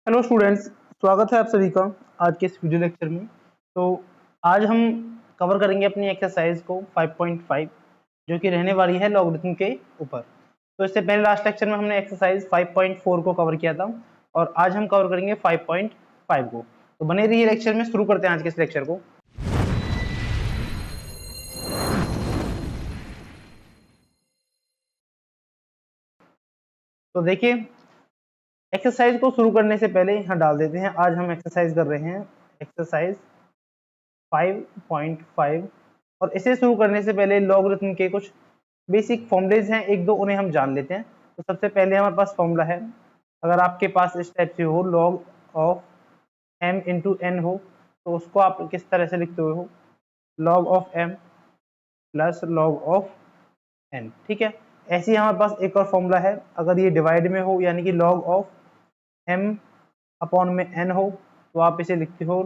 Hello students, स्वागत है आप सभी का आज के इस वीडियो लेक्चर में। तो आज हम कवर करेंगे अपनी एक्सरसाइज को 5.5 जो कि रहने वाली है लॉगरिथम के ऊपर। तो इससे पहले लास्ट लेक्चर में हमने एक्सरसाइज 5.4 को कवर किया था और आज हम कवर करेंगे 5.5 को। तो बने रहिए लेक्चर में, शुरू करते हैं आज के इस लेक्चर को। तो देखिए, एक्सरसाइज को शुरू करने से पहले यहाँ डाल देते हैं, आज हम एक्सरसाइज कर रहे हैं एक्सरसाइज 5.5 और इसे शुरू करने से पहले लॉगरिथम के कुछ बेसिक फॉर्मूलेज हैं, एक दो उन्हें हम जान लेते हैं। तो सबसे पहले हमारे पास फॉर्मूला है, अगर आपके पास इस टाइप से हो log of m into n हो तो उसको आप किस तरह से लिखते हो, log of m plus log of n। ठीक है, ऐसे ही हमारे पास एक और फॉर्मूला है, अगर ये डिवाइड में हो यानी कि लॉग ऑफ m अपॉन में n हो तो आप इसे लिखते हो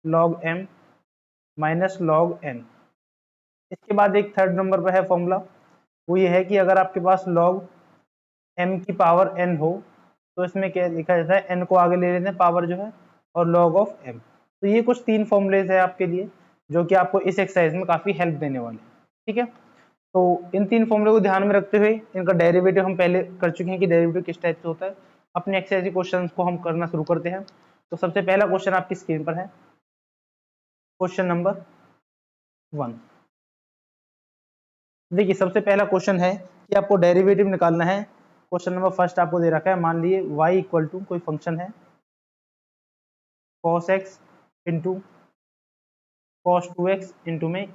log m minus log n। इसके बाद एक थर्ड नंबर पर है फॉर्मूला, वो ये है कि अगर आपके पास लॉग m की पावर n हो तो इसमें क्या लिखा जाता है, n को आगे ले लेते हैं पावर जो है और लॉग ऑफ m। तो ये कुछ तीन फॉर्मूलेज है आपके लिए जो कि आपको इस एक्सरसाइज में काफी हेल्प देने वाले हैं। ठीक है, तो इन तीन फॉर्मूले को ध्यान में रखते हुए इनका डेरिवेटिव हम पहले कर चुके हैं कि डेरिवेटिव किस टाइप से होता है। अपने एक्सरसाइज के क्वेश्चंस को हम करना शुरू करते हैं। तो सबसे पहला क्वेश्चन आपकी स्क्रीन पर है, क्वेश्चन नंबर 1। देखिए, सबसे पहला क्वेश्चन है कि आपको डेरिवेटिव निकालना है। क्वेश्चन नंबर फर्स्ट आपको दे रखा है, मान लिए y इक्वल टू कोई फंक्शन है cos x into cos 2x into में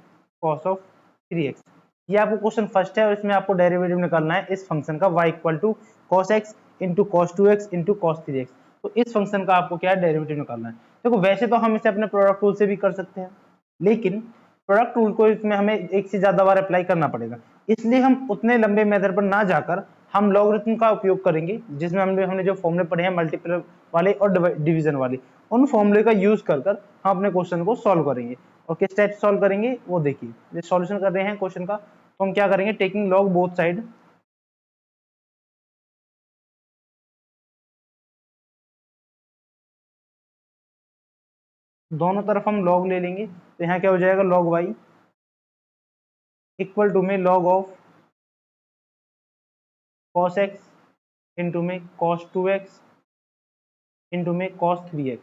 cos ऑफ 3x। ये आपको क्वेश्चन फर्स्ट है और इसमें आपको डेरिवेटिव निकालना है इस फंक्शन का y equal to cos x into cos 2x into cos 3x। तो इस फंक्शन का आपको क्या है, डेरिवेटिव निकालना है। देखो, वैसे तो हम इसे अपने प्रोडक्ट रूल से भी कर सकते हैं, लेकिन प्रोडक्ट रूल को इसमें हमें एक से ज्यादा बार अप्लाई करना पड़ेगा, इसलिए हम उतने लंबे मेथड पर ना जाकर हम लॉगरिथम का उपयोग करेंगे, जिसमें हमने जो फॉर्मूले पढ़े हैं मल्टीपल वाले और डिवीजन वाले, उन फॉर्मूले का यूज कर हम अपने क्वेश्चन को सॉल्व करेंगे। और किस टाइप से सॉल्व करेंगे वो देखिए, ये सॉल्यूशन कर रहे हैं क्वेश्चन का, तो हम क्या करेंगे, टेकिंग लॉग बोथ साइड, दोनों तरफ हम लॉग ले लेंगे। तो यहाँ क्या हो जाएगा, लॉग वाई इक्वल टू में log of cos x into में cos 2x इंटू में cos 3x।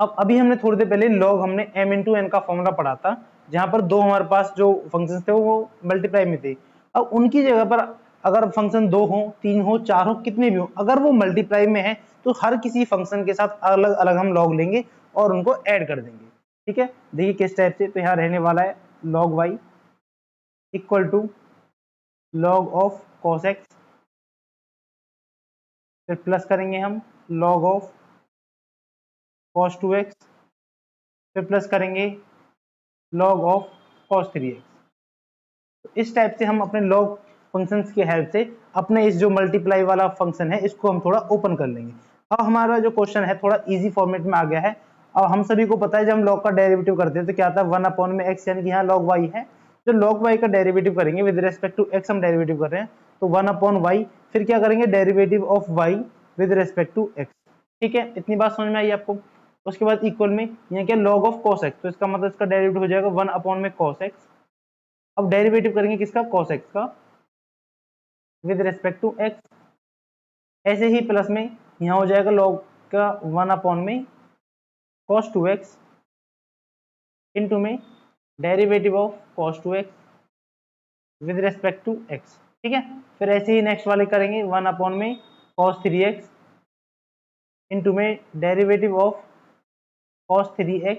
अब अभी हमने थोड़ी देर पहले लॉग हमने m इंटू एन का फॉर्मूला पढ़ा था, जहां पर दो हमारे पास जो फंक्शन थे वो मल्टीप्लाई में थे। अब उनकी जगह पर अगर फंक्शन दो हो, तीन हो, चार हो, कितने भी हो, अगर वो मल्टीप्लाई में है तो हर किसी फंक्शन के साथ अलग अलग हम लॉग लेंगे और उनको ऐड कर देंगे। ठीक है, देखिए किस टाइप से, तो यहाँ रहने वाला है log y equal to log of cos x, फिर प्लस करेंगे हम लॉग ऑफ cos 2x, फिर प्लस करेंगे log ऑफ cos 3x। तो इस टाइप से हम अपने log फंक्शंस की हेल्प से अपने इस जो मल्टीप्लाई वाला फंक्शन है इसको हम थोड़ा ओपन कर लेंगे। अब हमारा जो क्वेश्चन है थोड़ा इजी फॉर्मेट में आ गया है। अब हम सभी को पता है जब हम log का डेरिवेटिव करते हैं तो क्या आता है, 1 अपॉन में x, यानी कि यहाँ log y है। जो log y का डेरिवेटिव करेंगे विद रिस्पेक्ट टू x, हम डेरिवेटिव कर रहे हैं तो 1 अपॉन y, फिर क्या करेंगे, derivative of y with respect to x। ठीक है, इतनी बात समझ में आई आपको। उसके बाद इक्वल में यहाँ क्या, log ऑफ cos x, तो इसका मतलब इसका डेरिवेटिव हो जाएगा 1 अपॉन में cos x। अब डेरिवेटिव करेंगे किसका, cos x का विद रिस्पेक्ट टू x। ऐसे ही प्लस में यहाँ हो जाएगा log का 1 अपॉन में cos 2x इंटू में derivative of cos 2x with respect to x। ठीक है, फिर ऐसे ही नेक्स्ट वाले करेंगे 1 अपॉन में cos 3x इंटू में derivative of cos 3x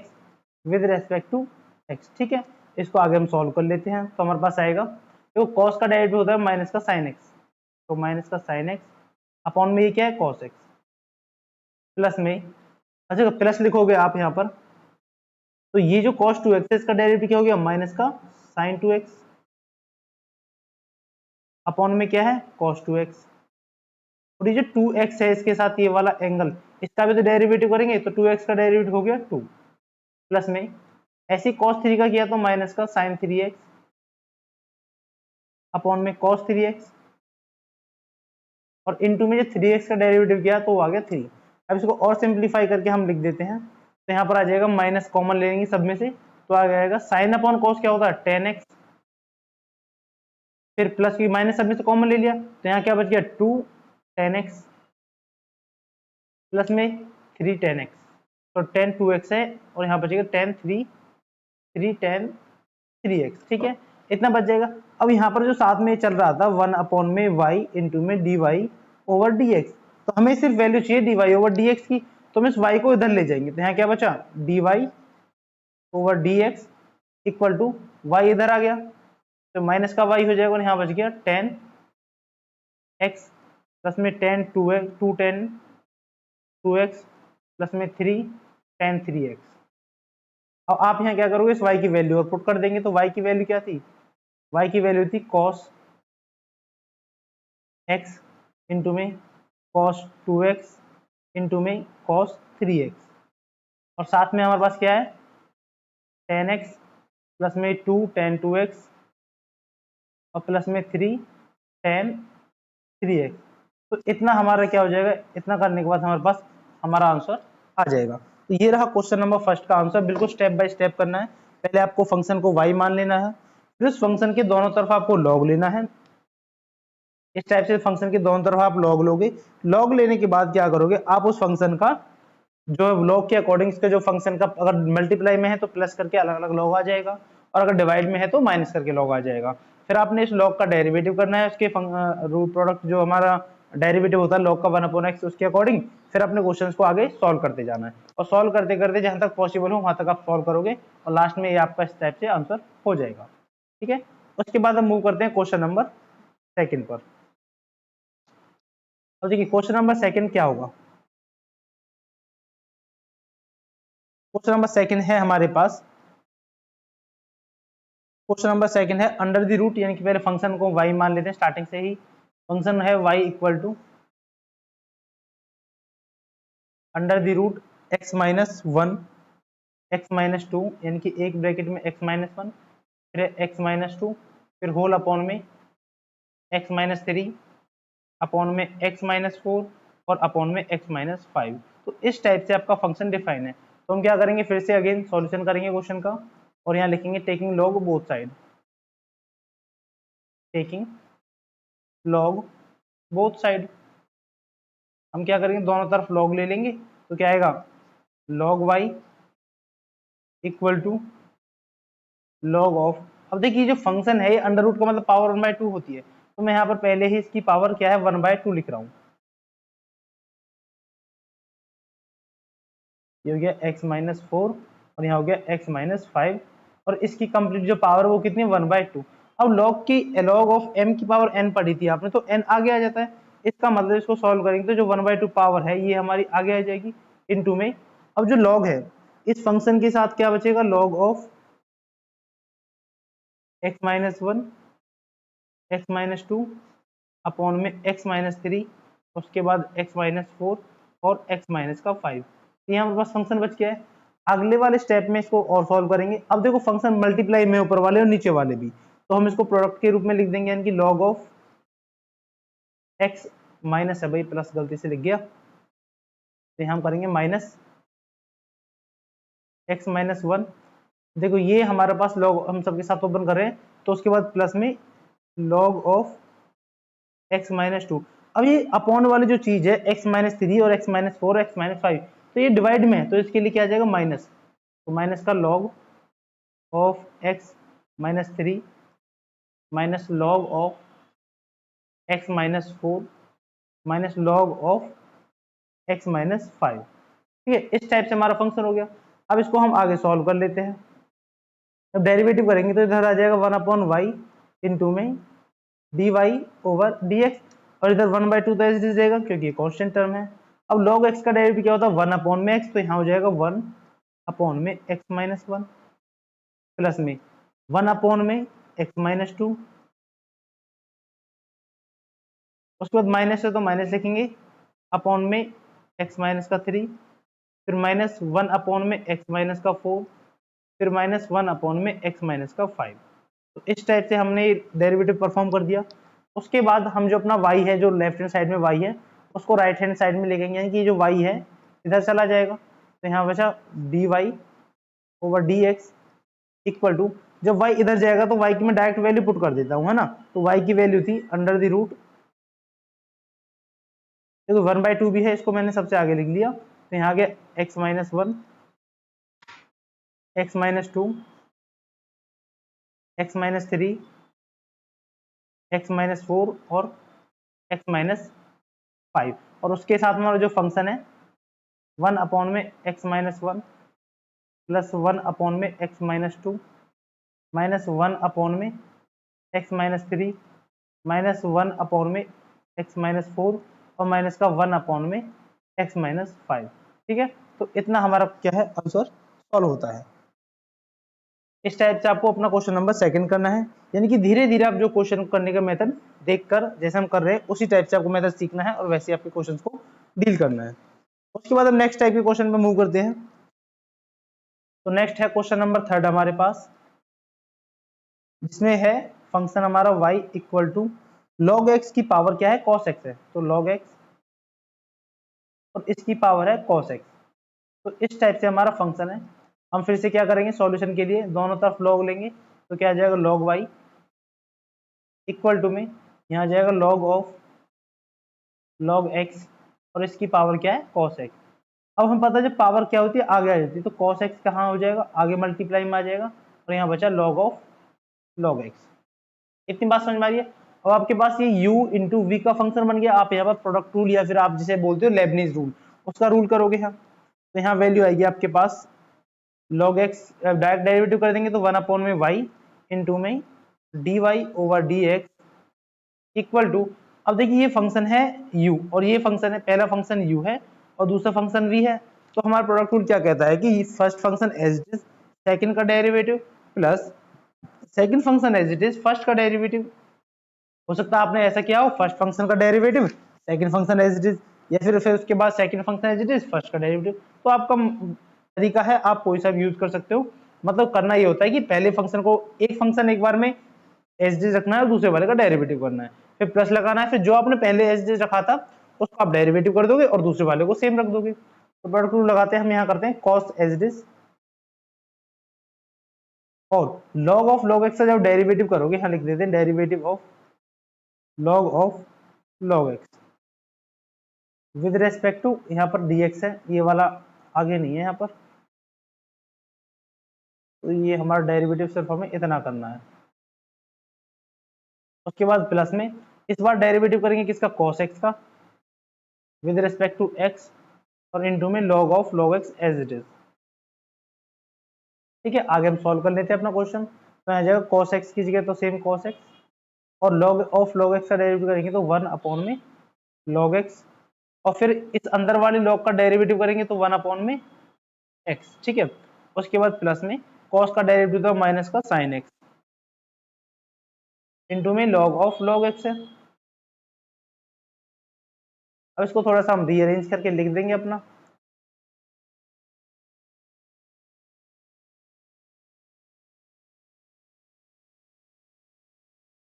with respect to x। ठीक है, इसको आगे हम सॉल्व कर लेते हैं तो हमारे पास आएगा, देखो cos का डेरिवेटिव होता है माइनस का sin x, तो माइनस का sin x अपॉन में ये क्या है cos x, प्लस में, अच्छा प्लस लिखोगे आप यहाँ पर, तो ये जो cos 2x है इसका डेरिवेटिव क्या हो गया, माइनस का sin 2x अपॉन में क्या है cos 2x। और ये जो 2x है इसके साथ ये वाला एंगल, इसका भी तो डेरिवेटिव करेंगे तो 2x का डेरिवेटिव हो गया 2, प्लस में ऐसे cos 3 का किया तो माइनस का sin 3x अपॉन में cos 3x और इनटू में जो 3x का डेरिवेटिव किया तो वो आ गया 3। अब इसको और सिंप्लीफाई करके हम लिख देते हैं, तो यहाँ पर आ जाएगा माइनस कॉमन ले लेंगे सब में से, तो आ जाएगा साइन अपॉन कॉस क्या होता है 10x, फिर प्लस की माइनस सब में से कॉमन ले लिया तो यहाँ क्या बच गया 2 10x प्लस में 3 10x, तो 10 2x है और यहाँ बचेगा 10 3 3 10 3x, ठीक है इतना बच जाएगा। अब यहाँ पर जो साथ में चल रहा था 1 अपॉन में y इंटू में dy ओवर dx, तो हमें सिर्फ वैल्यू चाहिए dy ओवर dx की, तो हम इस y को इधर ले जाएंगे, तो यहाँ क्या बचा dy over dx equal to y इधर आ गया तो माइनस का y हो जाएगा और यहाँ बच गया 10x प्लस में 10 2x प्लस में 3 10 3x। अब आप यहाँ क्या करोगे इस y की वैल्यू और पुट कर देंगे, तो y की वैल्यू क्या थी, y की वैल्यू थी cos x इंटू में cos 2x इंटू में cos 3x, और साथ में हमारे पास क्या है 10x प्लस में 2 10 2x और प्लस में 3 10 3x। तो इतना हमारा क्या हो जाएगा, इतना करने के बाद हमारे पास हमारा आंसर आ जाएगा। तो ये रहा क्वेश्चन नंबर फर्स्ट का आंसर, बिल्कुल स्टेप बाय स्टेप करना है। पहले आपको फंक्शन को y मान लेना है, फिर उस फंक्शन के दोनों तरफ आपको log लेना है। इस टाइप से फंक्शन के दोनों तरफ आप log लोगे, log लेने के बाद क्या करोगे आप उस फंक्शन का जो log के अकॉर्डिंग इसका जो फंक्शन का अगर मल्टीप्लाई में है तो प्लस करके अलग अलग log आ जाएगा, और अगर डिवाइड में है तो माइनस करके log आ जाएगा। फिर आपने इस log का डेरिवेटिव करना है, उसके रूट प्रोडक्ट जो हमारा डेरिवेटिव होता है log का 1/x उसके अकॉर्डिंग, फिर अपने क्वेश्चंस को आगे सॉल्व करते जाना है, और सॉल्व करते करते जहां तक पॉसिबल हो वहां तक आप सॉल्व करोगे और लास्ट में ये आपका इस टाइप से आंसर हो जाएगा, ठीक है। उसके बाद हम मूव करते हैं क्वेश्चन नंबर सेकंड पर। और देखिए क्वेश्चन नंबर सेकंड क्या होगा, क्वेश्चन नंबर सेकंड है हमारे पास, क्वेश्चन नंबर सेकंड है अंडर द रूट, यानी कि पहले फंक्शन को y मान लेते हैं, स्टार्टिंग से ही फंक्शन है y equal to under the root x minus 1 x minus 2, यानी कि एक ब्रैकेट में x माइनस 1 फिर x माइनस 2 फिर होल अपॉन में x माइनस 3 अपॉन में x माइनस 4 और अपॉन में x माइनस 5। तो इस टाइप से आपका फंक्शन डिफाइन है। तो हम क्या करेंगे, फिर से अगेन सॉल्यूशन करेंगे क्वेश्चन का, और यहाँ लिखेंगे taking log both side, taking log both side. हम क्या करेंगे दोनों तरफ लॉग ले लेंगे, तो क्या आएगा log y equal to log of, अब देखिए जो फंक्शन है ये अंडर रूट का मतलब पावर 1/2 होती है, तो मैं यहाँ पर पहले ही इसकी पावर क्या है 1/2 लिख रहा हूँ, ये हो गया x माइनस 4 और यहाँ हो गया x माइनस 5, और इसकी कंप्लीट जो पावर वो कितनी 1/2। अब लॉग की लॉग ऑफ m की पावर n पढ़ी थी आपने, तो n आगे आ जाता है, इसका मतलब इसको सॉल्व करेंगे तो जो 1/2 पावर है ये हमारी आगे आ जाएगी इनटू में। अब जो लॉग है इस फंक्शन के साथ क्या बचेगा, log of x minus 1 x minus 2 upon में x माइनस 3, उसके बाद x माइनस 4 और x माइनस का 5। ये हमारे पास फंक्शन बच गया है। अगले वाले स्टेप में इसको और सॉल्व करेंगे। अब देखो फंक्शन मल्टीप्लाई में ऊपर वाले और नीचे वाले भी, तो हम इसको प्रोडक्ट के रूप में लिख देंगे, यानी कि लॉग ऑफ x माइनस है भाई प्लस गलती से लिख गया, तो हम करेंगे माइनस x माइनस 1। देखो ये हमारे पास लॉग हम सबके साथ ओपन कर रहे हैं, तो उसके बाद प्लस में लॉग ऑफ x माइनस 2। अब ये अपॉन वाली जो चीज है x माइनस 3 और x माइनस 4 x माइनस 5, तो ये डिवाइड में है, तो इसके लिए क्या आ जाएगा माइनस, तो माइनस का log of x minus 3 minus log of x minus 4 minus log of x minus 5, ठीक है। इस टाइप से हमारा फंक्शन हो गया। अब इसको हम आगे सॉल्व कर लेते हैं, जब डेरिवेटिव करेंगे तो इधर आ जाएगा 1/y इंटू में dy ओवर dx, और इधर 1/2 तो ऐसे जाएगा क्योंकि ये कांस्टेंट टर्म है। अब log x का डेरिवेटिव क्या होता है 1/x, तो यहाँ हो जाएगा 1/x माइनस 1 प्लस में 1/x माइनस 2, उसके बाद माइनस है तो माइनस लिखेंगे अपॉन में x माइनस का 3, फिर माइनस 1/x माइनस का 4, फिर माइनस 1/x माइनस का 5। तो इस टाइप से हमने डेरिवेटिव परफॉर्म कर दिया। उसके बाद हम जो अपना y है, जो लेफ्ट हैंड साइड में y है, उसको राइट हैंड साइड में लेंगे, यानी कि जो y है इधर चला जाएगा, तो यहाँ बचा dy over dx equal to, जब y इधर जाएगा तो y की मैं डायरेक्ट वैल्यू पुट कर देता हूँ, है ना। तो y की वैल्यू थी अंडर द रूट, देखो 1/2 भी है, इसको मैंने सबसे आगे लिख लिया, तो यहाँ आ गया x minus 1, x minus 2, x minus 3, x minus 4 और x माइनस 5, और उसके साथ हमारा जो फंक्शन है 1 अपॉन में x माइनस 1 प्लस 1 अपॉन में x माइनस 2 माइनस 1 अपॉन में x माइनस 3 माइनस 1 अपॉन में x माइनस 4 और माइनस का 1 अपॉन में x माइनस 5। ठीक है, तो इतना हमारा क्या है, आंसर सॉल्व होता है। इस टाइप से आपको अपना क्वेश्चन नंबर सेकंड करना है, यानी कि धीरे धीरे आप जो क्वेश्चन करने का मेथड देखकर, जैसे हम कर रहे हैं उसी टाइप से आपको मेथड सीखना है और वैसे ही आपके क्वेश्चंस को डील करना है। उसके बाद हम नेक्स्ट टाइप के क्वेश्चन पे मूव करते हैं। तो नेक्स्ट है क्वेश्चन नंबर थर्ड हमारे पास, जिसमें है फंक्शन हमारा y equal to log x की पावर क्या है, cos x है, तो log x और इसकी पावर है cos x। तो इस टाइप से हमारा फंक्शन है। हम फिर से क्या करेंगे, सॉल्यूशन के लिए दोनों तरफ log लेंगे, तो क्या आ जाएगा log y इक्वल टू में यहाँ आ जाएगा log ऑफ log x और इसकी पावर क्या है, cos x। अब हम पता है जब पावर क्या होती है आगे आ जाती है, तो cos x कहाँ हो जाएगा, आगे मल्टीप्लाई में आ जाएगा, और यहाँ बचा log ऑफ log x। इतनी बात समझ में आ रही है। अब आपके पास ये u इंटू वी का फंक्शन बन गया, आप यहाँ पर प्रोडक्ट रूल या फिर आप जिसे बोलते हो लेबनीज रूल, उसका रूल करोगे यहाँ, तो यहाँ वैल्यू आएगी आपके पास log x, डायरेक्ट डेरिवेटिव कर देंगे तो 1 अपॉन में y इंटू में dy over dx equal to, अब देखिए ये फंक्शन है u और ये फंक्शन है, पहला फंक्शन u है और दूसरा फंक्शन v है, तो हमारा प्रोडक्ट रूल क्या कहता है कि first function as it is second का derivative plus second function as it is first का डेरिवेटिव। हो सकता है आपने ऐसा किया हो, फर्स्ट फंक्शन का derivative second function as it is, या फिर उसके बाद second function as it is first का डेरिवेटिव। तो आपका तरीका है, आप कोई सा भी यूज कर सकते हो। मतलब करना ये होता है कि पहले फंक्शन को, एक फंक्शन एक बार में एज इट इज रखना है और दूसरे वाले का डेरिवेटिव करना है, फिर प्लस लगाना है, फिर जो आपने पहले एज इट इज रखा था उसको आप डेरिवेटिव कर दोगे और दूसरे वाले को सेम रख दोगे। तो प्रोडक्ट रूल लगाते हैं हम, यहाँ करते हैं कॉस एज इट इज और log ऑफ log x का जब डेरिवेटिव करोगे, यहाँ लिख देते हैं derivative of log of log x with respect to, यहाँ पर dx है, ये वाला आगे नहीं है यहाँ पर, तो ये हमारा डेरिवेटिव सिर्फ हमें इतना करना है। उसके बाद प्लस में इस बार डेरिवेटिव करेंगे किसका, cos x का विद रेस्पेक्ट टू x और इनटू में log of log x as it is. ठीक है, आगे हम सॉल्व कर लेते हैं अपना क्वेश्चन। तो आ जाएगा cos x की जगह तो सेम cos x और log ऑफ log x का डेरिवेटिव करेंगे तो 1 अपॉन में log x और फिर इस अंदर वाले log का डेरिवेटिव करेंगे तो 1 अपॉन में x। ठीक है, उसके बाद प्लस में cos का डेरिवेटिव तो माइनस का sin x इनटू में log ऑफ log x है। अब इसको थोड़ा सा हम रीअरेंज करके लिख देंगे अपना,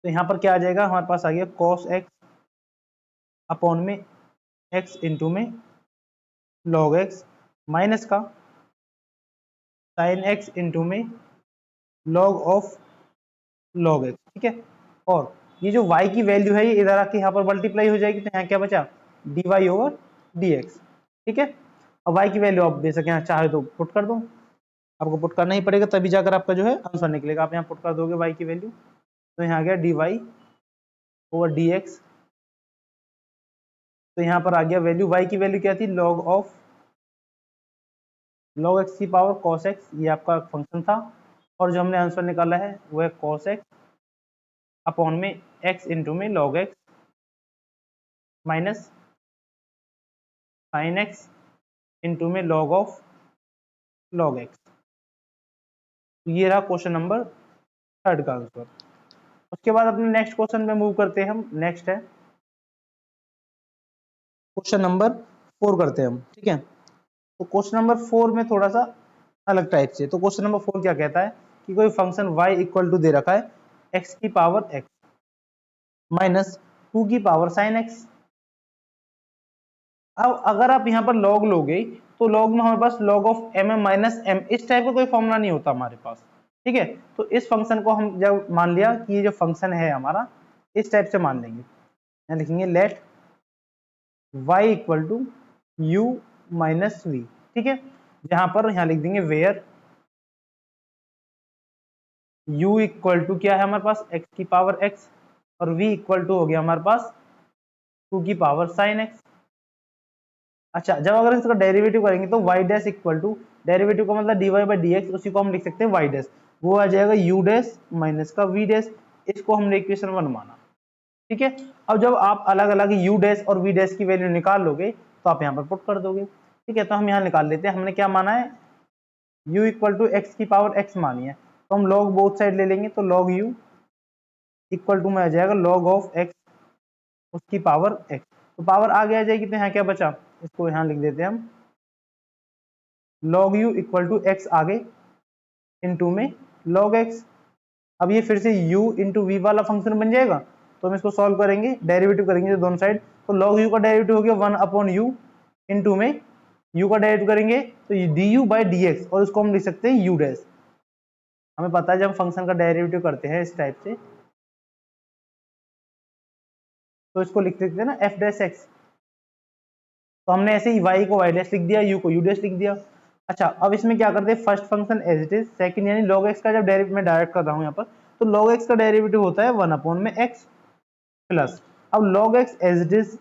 तो यहाँ पर क्या आ जाएगा, हमारे पास आ गया cos x अपॉन में x इंटू में log x माइनस का sin x इंटू में log ऑफ log x। ठीक है, और ये जो y की वैल्यू है ये इधर आके यहाँ पर मल्टीप्लाई हो जाएगी, तो यहाँ क्या बचा dy ओवर dx। ठीक है, अब y की वैल्यू आप बेशक यहाँ चाहे तो पुट कर दो, आपको पुट करना ही पड़ेगा तभी जाकर आपका जो है आंसर निकलेगा। आप यहाँ पुट कर दोगे y की वैल्यू, तो यहाँ आ गया dy ओवर dx, तो यहाँ पर आ गया वैल्यू, y की वैल्यू क्या थी log ऑफ log x की पावर cos x, ये आपका फंक्शन था, और जो हमने आंसर निकाला है वो है cos x अपॉन में x इंटू में log x minus sin x into में log ऑफ log x। ये रहा क्वेश्चन नंबर थर्ड का आंसर। उसके बाद अपने नेक्स्ट क्वेश्चन पे मूव करते हैं हम। नेक्स्ट है क्वेश्चन नंबर 4 करते हैं हम। ठीक है, तो क्वेश्चन नंबर 4 में थोड़ा सा अलग टाइप से, तो क्वेश्चन नंबर 4 क्या कहता है कि कोई फंक्शन y इक्वल टू दे रखा है x की पावर x माइनस 2 की पावर साइन एक्स। अब अगर आप यहाँ पर लॉग लोगे तो लॉग में हमारे पास log of M minus M, इस टाइप का कोई फॉर्मूला नहीं होता हमारे पास, ठीक है। तो इस फंक्शन को हम जब मान लिया कि ये जो फंक्शन है हमारा, इस टाइप से मान लेंगे। यहाँ लिखेंगे let y equal to u minus v, ठीक है। जहां पर यहाँ लिख देंगे वेयर u इक्वल टू क्या है हमारे पास x की पावर x, और v इक्वल टू हो गया हमारे पास 2 की पावर साइन x। अच्छा, जब अगर इसका डेरिवेटिव करेंगे तो y dash equal to, derivative का मतलब dy बाई डी एक्स, उसी को हम लिख सकते हैं y डैश, वो आ जाएगा u डैश माइनस का v डैश। इसको हमने इक्वेशन 1 माना, ठीक है। अब जब आप अलग अलग u डैश और v डैश की वैल्यू निकाल लोगे तो आप यहाँ पर पुट कर दोगे, ठीक है। तो हम यहाँ निकाल लेते हैं, हमने क्या माना है, u इक्वल टू एक्स की पावर x मानी है, तो हम log बोथ साइड ले लेंगे, तो log u इक्वल टू में आ जाएगा log ऑफ x उसकी पावर x, तो पावर आगे आ जाएगी, तो यहाँ क्या बचा, इसको यहाँ लिख देते हैं हम log u equal to x आगे इनटू में log x। अब ये फिर से u इंटू वी वाला फंक्शन बन जाएगा, तो हम इसको सॉल्व करेंगे, डेरिवेटिव करेंगे दोनों साइड, तो log u का डेरिवेटिव हो गया 1 अपॉन u इंटू में u का डेरिवेटिव करेंगे तो ये du बाई डी एक्स, और इसको हम लिख सकते हैं u डैश। हमें पता है जब फंक्शन का डेरिवेटिव करते हैं इस टाइप से तो इसको लिख सकते हैं ना f डैश x, तो हमने ऐसे ही y को y डैश लिख दिया, u को u डैश लिख दिया। अच्छा, अब इसमें क्या करते हैं, first function as it is, second यानी log x का जब डेरिवेटिव मैं डायरेक्ट कर रहा हूं यहाँ पर, तो log x का डेरिवेटिव होता है 1 अपॉन में x प्लस, अब log x as it is,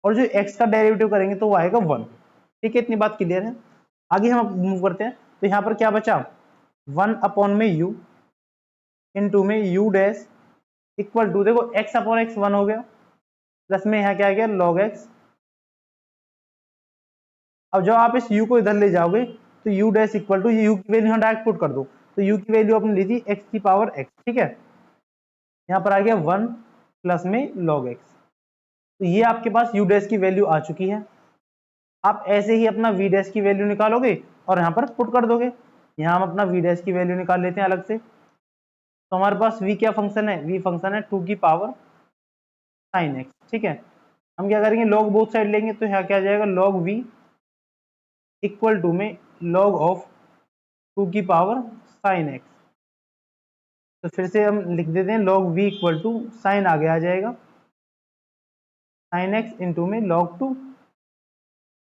और जो x का डेरिवेटिव करेंगे तो वो आएगा 1, ठीक है। इतनी बात क्लियर है। आगे हम मूव करते हैं, तो यहाँ पर क्या बचा, 1 अपॉन में u इंटू में u डैश इक्वल टू, देखो x अपॉन x 1 हो गया, प्लस में यहाँ क्या आ गया log x। अब जब आप इस u को इधर ले जाओगे तो u dash equal to, u की वैल्यू यहाँ डायरेक्ट पुट कर दो, तो u की वैल्यू आपने ली थी x की पावर x, ठीक है। यहाँ पर आ गया 1 प्लस में log x, तो ये आपके पास u डैश की वैल्यू आ चुकी है। आप ऐसे ही अपना v डैश की वैल्यू निकालोगे और यहाँ पर पुट कर दोगे। यहाँ हम अपना v डैश की वैल्यू निकाल लेते हैं अलग से, तो हमारे पास v क्या फंक्शन है, v फंक्शन है 2 की पावर साइन x, ठीक है। हम क्या करेंगे, log बोथ साइड लेंगे, तो यहाँ क्या आ जाएगा log v इक्वल टू में log ऑफ 2 की पावर साइन x। तो फिर से हम लिख देते हैं log v equal to sine आगे आ जाएगा साइन x इंटू में log 2,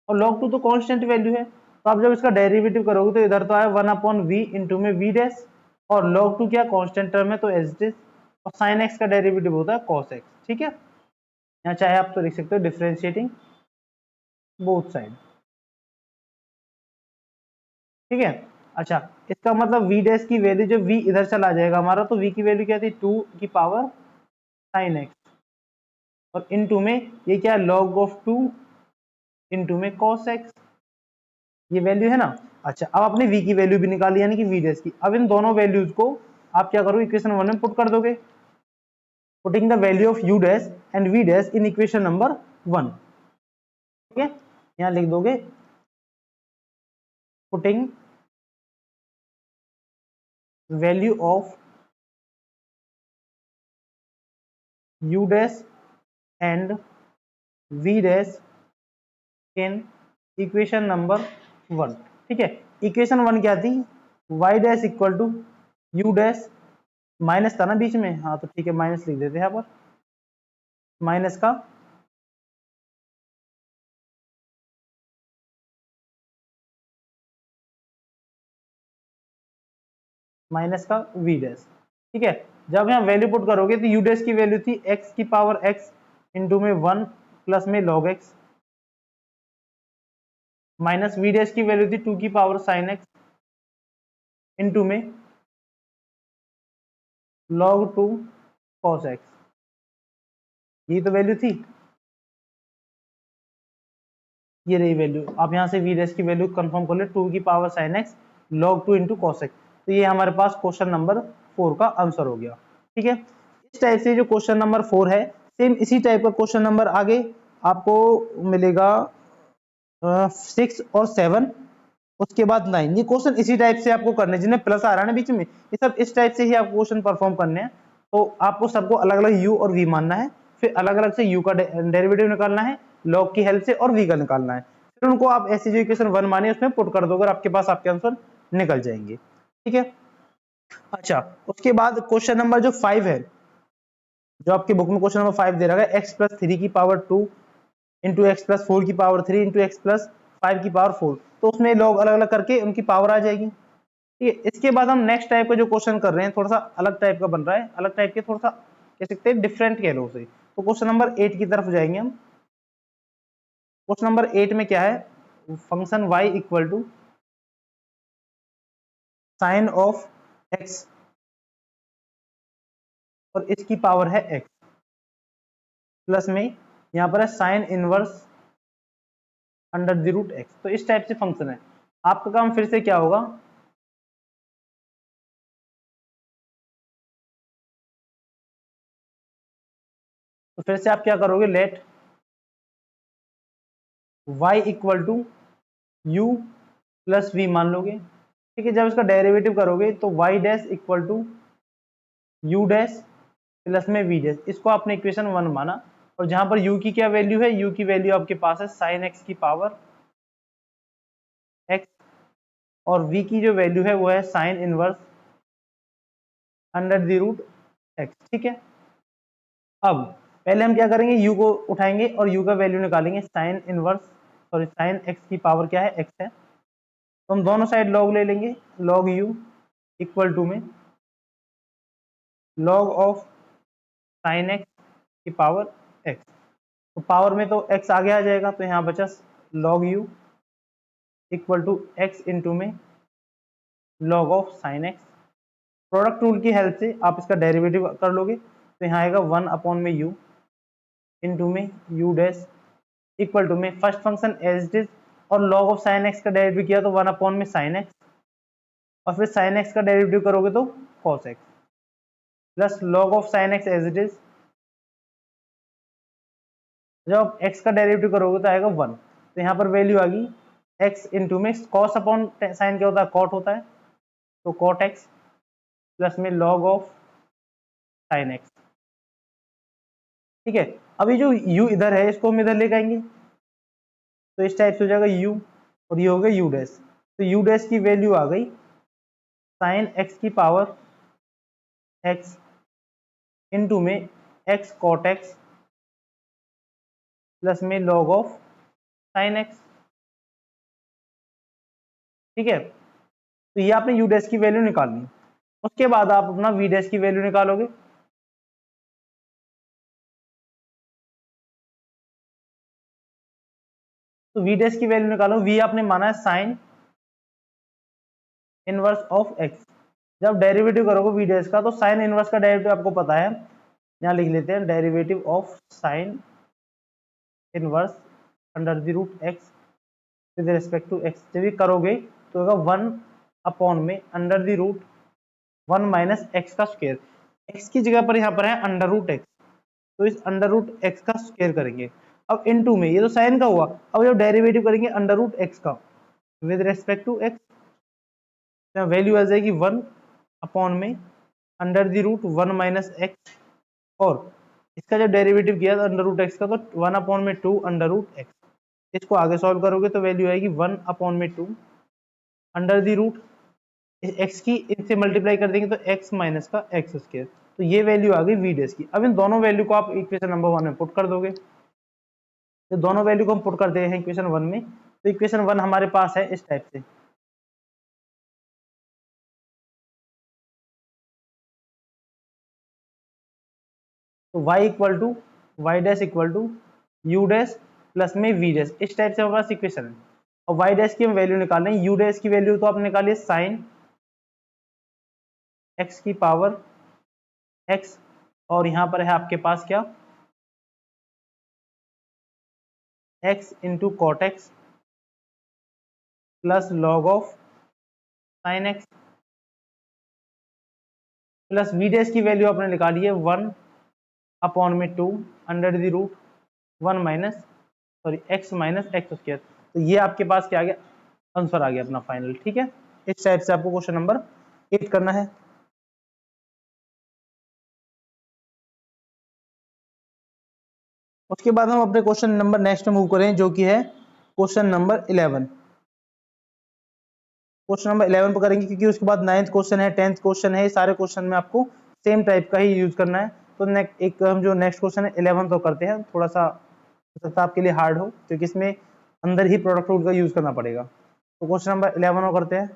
और log 2 तो कांस्टेंट वैल्यू है, तो आप जब इसका डेरिवेटिव करोगे तो इधर तो आया 1 अपॉन v इंटू में v डैश, और log 2 क्या कांस्टेंट टर्म है तो एज इट इज, और साइन x का डेरिवेटिव होता है cos x, ठीक है। यहाँ चाहे आप तो लिख सकते हो डिफरेंशिएटिंग बोथ साइड, ठीक है। अच्छा, इसका मतलब v डैश की वैल्यू जब v इधर चला जाएगा हमारा, तो v की वैल्यू क्या थी 2 की पावर साइन x, और इनटू में ये क्या है log ऑफ 2 इनटू में cos x, ये वैल्यू है ना। अच्छा, अब आपने v की वैल्यू भी निकाली यानी कि v डैश की, अब इन दोनों वैल्यूज को आप क्या करोगे, इक्वेशन 1 में पुट कर दोगे, putting the value of u dash and v dash in equation number 1, ठीक है। यहाँ लिख दोगे putting value of u dash and v dash in equation number 1, ठीक है। इक्वेशन 1 क्या थी, y dash equal to u dash, minus था ना बीच में, हाँ तो ठीक है माइनस लिख देते हैं यहाँ पर, माइनस का v डैश, ठीक है। जब यहाँ वैल्यू पुट करोगे तो u डैश की वैल्यू थी x की पावर x इंटू में 1 प्लस में log x, minus v dash की वैल्यू थी 2 की पावर साइन x इंटू में log 2 cos x, ये तो वैल्यू थी, ये रही वैल्यू। आप यहाँ से v डैश की वैल्यू कंफर्म कर ले, 2 की power sine x log 2 into cos x, तो ये हमारे पास क्वेश्चन नंबर 4 का आंसर हो गया, ठीक है। इस टाइप से जो क्वेश्चन नंबर 4 है, सेम इसी टाइप का क्वेश्चन नंबर आगे आपको मिलेगा 6 और 7, उसके बाद 9। ये क्वेश्चन इसी टाइप से आपको करने, जिन्हें प्लस आ रहा है ना बीच में, ये सब इस टाइप से ही आपको क्वेश्चन परफॉर्म करने हैं। तो आपको सबको अलग अलग u और v मानना है, फिर अलग अलग से u का डेरिवेटिव निकालना है log की हेल्प से और v का निकालना है, फिर उनको आप ऐसी जो इक्वेशन 1 मानी उसमें पुट कर दोगे और आपके पास आपके आंसर निकल जाएंगे। ठीक है। अच्छा, उसके बाद क्वेश्चन नंबर जो 5 है, जो आपके बुक में क्वेश्चन नंबर 5 दे रहा है x प्लस 3 की पावर 2 इंटू एक्स प्लस 4 की पावर 3 इंटू एक्स प्लस 5 की पावर 4, तो उसमें लॉग अलग अलग करके उनकी पावर आ जाएगी। ठीक है। इसके बाद हम नेक्स्ट टाइप का जो क्वेश्चन कर रहे हैं, थोड़ा सा अलग टाइप का बन रहा है, अलग टाइप के, थोड़ा सा कह सकते हैं डिफरेंट कह लो उसे। तो क्वेश्चन नंबर 8 की तरफ जाएंगे हम। क्वेश्चन नंबर 8 में क्या है, function y equal to sine of x और इसकी पावर है x, प्लस में यहाँ पर है sine inverse under the root x। तो इस टाइप से फंक्शन है। आपका काम फिर से क्या होगा, तो फिर से आप क्या करोगे, let y equal to u plus v मान लोगे। ठीक है। जब इसका डेरिवेटिव करोगे तो y dash equal to u dash plus में v डैश, इसको आपने इक्वेशन 1 माना। और जहां पर u की क्या वैल्यू है, u की वैल्यू आपके पास है साइन x की पावर x, और v की जो वैल्यू है वो है sine inverse under the root x। ठीक है। अब पहले हम क्या करेंगे, u को उठाएंगे और u का वैल्यू निकालेंगे, sine inverse sorry sine x की पावर क्या है, x है, तो हम दोनों साइड लॉग ले लेंगे, लॉग u इक्वल टू में लॉग ऑफ साइन x की पावर x। तो पावर में तो x आगे आ जाएगा, तो यहाँ बचा log u equal to x into में log of sine x। Product rule की हेल्प से आप इसका डेरिवेटिव कर लोगे, तो यहाँ आएगा 1 अपॉन में u इंटू में u डैश इक्वल टू में first function as it is, और लॉग ऑफ साइन x का डेरिवेटिव किया तो 1 अपॉन में साइन x, और फिर साइन x का डेरिवेटिव करोगे तो cos x, plus log of sine x as it is. जब आप x का डेरिवेटिव करोगे तो आएगा 1, तो यहाँ पर वैल्यू आ गई x इंटू में cos अपॉन साइन क्या होता है, cot होता है, तो cot x प्लस में log ऑफ साइन x। ठीक है। अभी जो u इधर है इसको हम इधर लेके आएंगे, तो इस टाइप से हो जाएगा u, और ये हो गया u डैश, तो u डैश की वैल्यू आ गई साइन x की पावर x इंटू में x cot x प्लस में log ऑफ साइन x। ठीक है। तो ये आपने u डैश की वैल्यू निकालनी, उसके बाद आप अपना v डैश की वैल्यू निकालोगे। तो v डैश की वैल्यू निकालो, v आपने माना है साइन इनवर्स ऑफ x। जब डेरिवेटिव करोगे v डैश का, तो साइन इनवर्स का डेरिवेटिव आपको पता है, यहाँ लिख लेते हैं derivative of sine inverse under the root x with respect to x। जब ये करोगे तो होगा 1 अपॉन में under the root 1 minus x का स्क्वायर, x की जगह पर यहाँ पर है अंडर रूट x, तो इस अंडर रूट x का स्क्वायर करेंगे। अब इनटू में ये तो साइन का हुआ, अब जब डेरिवेटिव करेंगे अंडर रूट x का with respect to x, value आ जाएगी 1 अपॉन में under the root 1 minus x, और इसका जब डेरिवेटिव किया अंडर रूट एक्स का, तो 1 अपॉन में 2 अंडर रूट एक्स। इसको आगे सॉल्व करोगे तो वैल्यू आएगी 1 अपॉन में 2 अंडर द रूट एक्स की, इनसे मल्टीप्लाई कर देंगे तो एक्स माइनस का एक्स स्क्वायर। तो ये वैल्यू आ गई वी डैश की। अब इन दोनों वैल्यू को आप इक्वेशन नंबर 1 में पुट कर दोगे, तो दोनों वैल्यू को हम पुट करते हैं इक्वेशन 1 में, तो इक्वेशन 1 हमारे पास है इस टाइप से, तो y equal to y dash equal to u dash plus में वी डैश, इस टाइप से हमारे पास इक्वेशन है। और y डैश की हम वैल्यू निकाल रहे हैं, यू डैश की वैल्यू तो आपने निकाली है साइन x की पावर x, और यहां पर है आपके पास क्या, x into cot x plus log of sine x, plus v dash की वैल्यू आपने निकाली है 1 अपॉन में 2 under the root 1 minus sorry x minus x square. तो ये आपके पास क्या आ गया, आंसर आ गया अपना फाइनल। ठीक है। इस टाइप से आपको क्वेश्चन नंबर 8 करना है। उसके बाद हम अपने क्वेश्चन नंबर नेक्स्ट मूव करें, जो कि है क्वेश्चन नंबर 11। क्वेश्चन नंबर 11 पर करेंगे, क्योंकि उसके बाद 9th क्वेश्चन है, 10th क्वेश्चन है, सारे क्वेश्चन में आपको सेम टाइप का ही यूज करना है। तो एक हम जो नेक्स्ट क्वेश्चन है 11 तो करते हैं, थोड़ा सा हो सकता है आपके लिए हार्ड हो, क्योंकि इसमें अंदर ही प्रोडक्ट रूल का यूज करना पड़ेगा। तो क्वेश्चन नंबर 11 को करते हैं।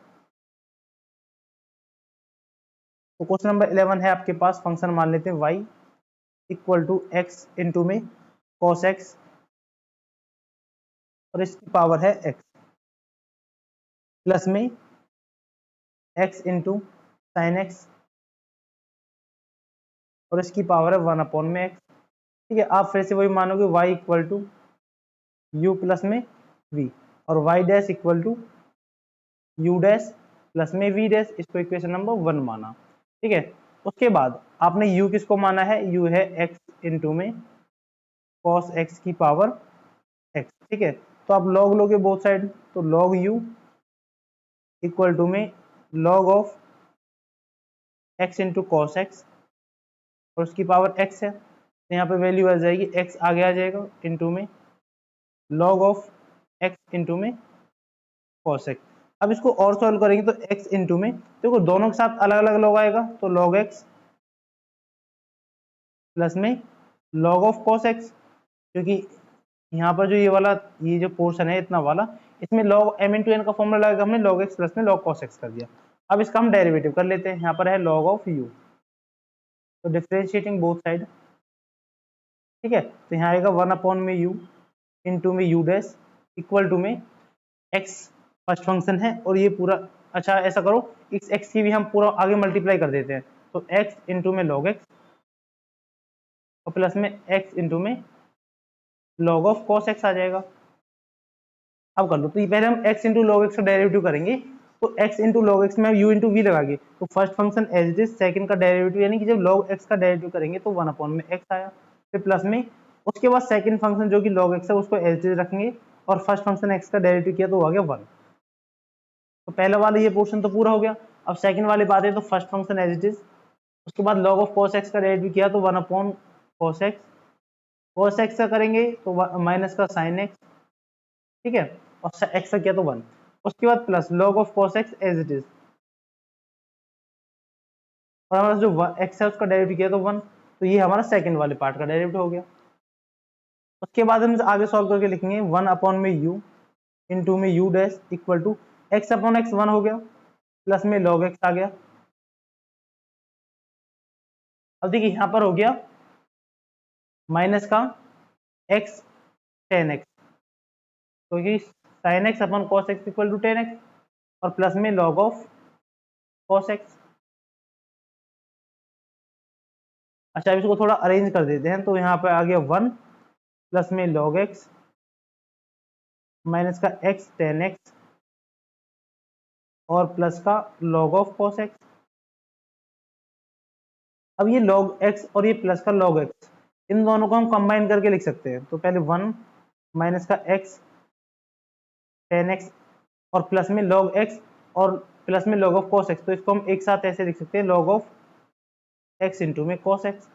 तो क्वेश्चन नंबर 11 है आपके पास, फंक्शन मान लेते हैं y equal to x into में cos x और इसकी पावर है x प्लस में x इंटू साइन एक्स और इसकी पावर है 1 अपॉन में x। ठीक है, आप फिर से वही मानोगे y equal to u plus में v और y dash equal to u dash plus में v डैश, इसको इक्वेशन नंबर 1 माना। ठीक है, उसके बाद आपने u किसको माना है, u है x इंटू में cos x की पावर x। ठीक है, तो आप log लोगे बोथ साइड, तो log u इक्वल टू में log of x into cos x और उसकी पावर x है, तो यहाँ पे वैल्यू आ जाएगी x आगे आ जाएगा इंटू में log ऑफ x इंटू में cos x। अब इसको और सॉल्व करेंगे तो x इंटू में, देखो दोनों के साथ अलग अलग log आएगा, तो log x प्लस में log ऑफ cos x, क्योंकि यहाँ पर जो ये जो पोर्शन है इतना वाला, इसमें log m इंटू n का फॉर्मूला लगेगा, हमने log x प्लस में log cos x कर दिया। अब इसका हम डेरिवेटिव कर लेते हैं, यहाँ पर है log ऑफ u, तो डिफरेंशिएटिंग बोथ साइड। ठीक है, तो यहाँ आएगा 1 अपॉन में u इंटू में u डैश इक्वल टू में x फर्स्ट फंक्शन है और ये पूरा, अच्छा ऐसा करो इस x की भी हम पूरा आगे मल्टीप्लाई कर देते हैं, तो x इंटू में log x और प्लस में x इंटू में log ऑफ cos x आ जाएगा। अब कर लो, तो ये पहले हम x इंटू log x का डेरिवेटिव करेंगे, तो x इंटू log x में u इंटू v लगाएंगे, तो first function as it is, second का डेरिवेटिव यानी कि जब log x का डेरिवेटिव करेंगे तो 1 अपॉन में x आया, फिर प्लस में उसके बाद सेकंड फंक्शन जो कि log x है उसको एज इट इज रखेंगे और फर्स्ट फंक्शन x का डेरिवेटिव किया तो आ गया 1। तो पहला वाला ये पोर्शन तो पूरा हो गया। अब सेकंड वाली बात है, तो first function as it is, उसके बाद log ऑफ cos x का डेरिवेटिव किया तो 1 अपॉन cos x का करेंगे तो माइनस का sin x। ठीक है, और x का किया तो 1, उसके बाद plus log of cos x as it is, और हमारा जो x है उसका डेरिवेटिव किया तो 1, तो ये हमारा सेकंड वाले पार्ट का डेरिवेटिव हो गया। उसके बाद हम आगे सॉल्व करके लिखेंगे 1 अपॉन में u इंटू में u dash equal to x upon x 1 हो गया, प्लस में log x आ गया। अब देखिए यहाँ पर हो गया माइनस का x tan x, क्योंकि sin x upon cos x equal to tan x और प्लस में log ऑफ cos x। अच्छा, अब इसको थोड़ा अरेंज कर देते हैं, तो यहाँ पे आ गया 1 प्लस में log x माइनस का x tan x और प्लस का log ऑफ cos x। अब ये log x और ये प्लस का log x, इन दोनों को हम कंबाइन करके लिख सकते हैं, तो पहले 1 माइनस का x tan x और प्लस में log x और प्लस में log ऑफ cos x, तो इसको हम एक साथ ऐसे लिख सकते हैं log ऑफ x इंटू में cos x।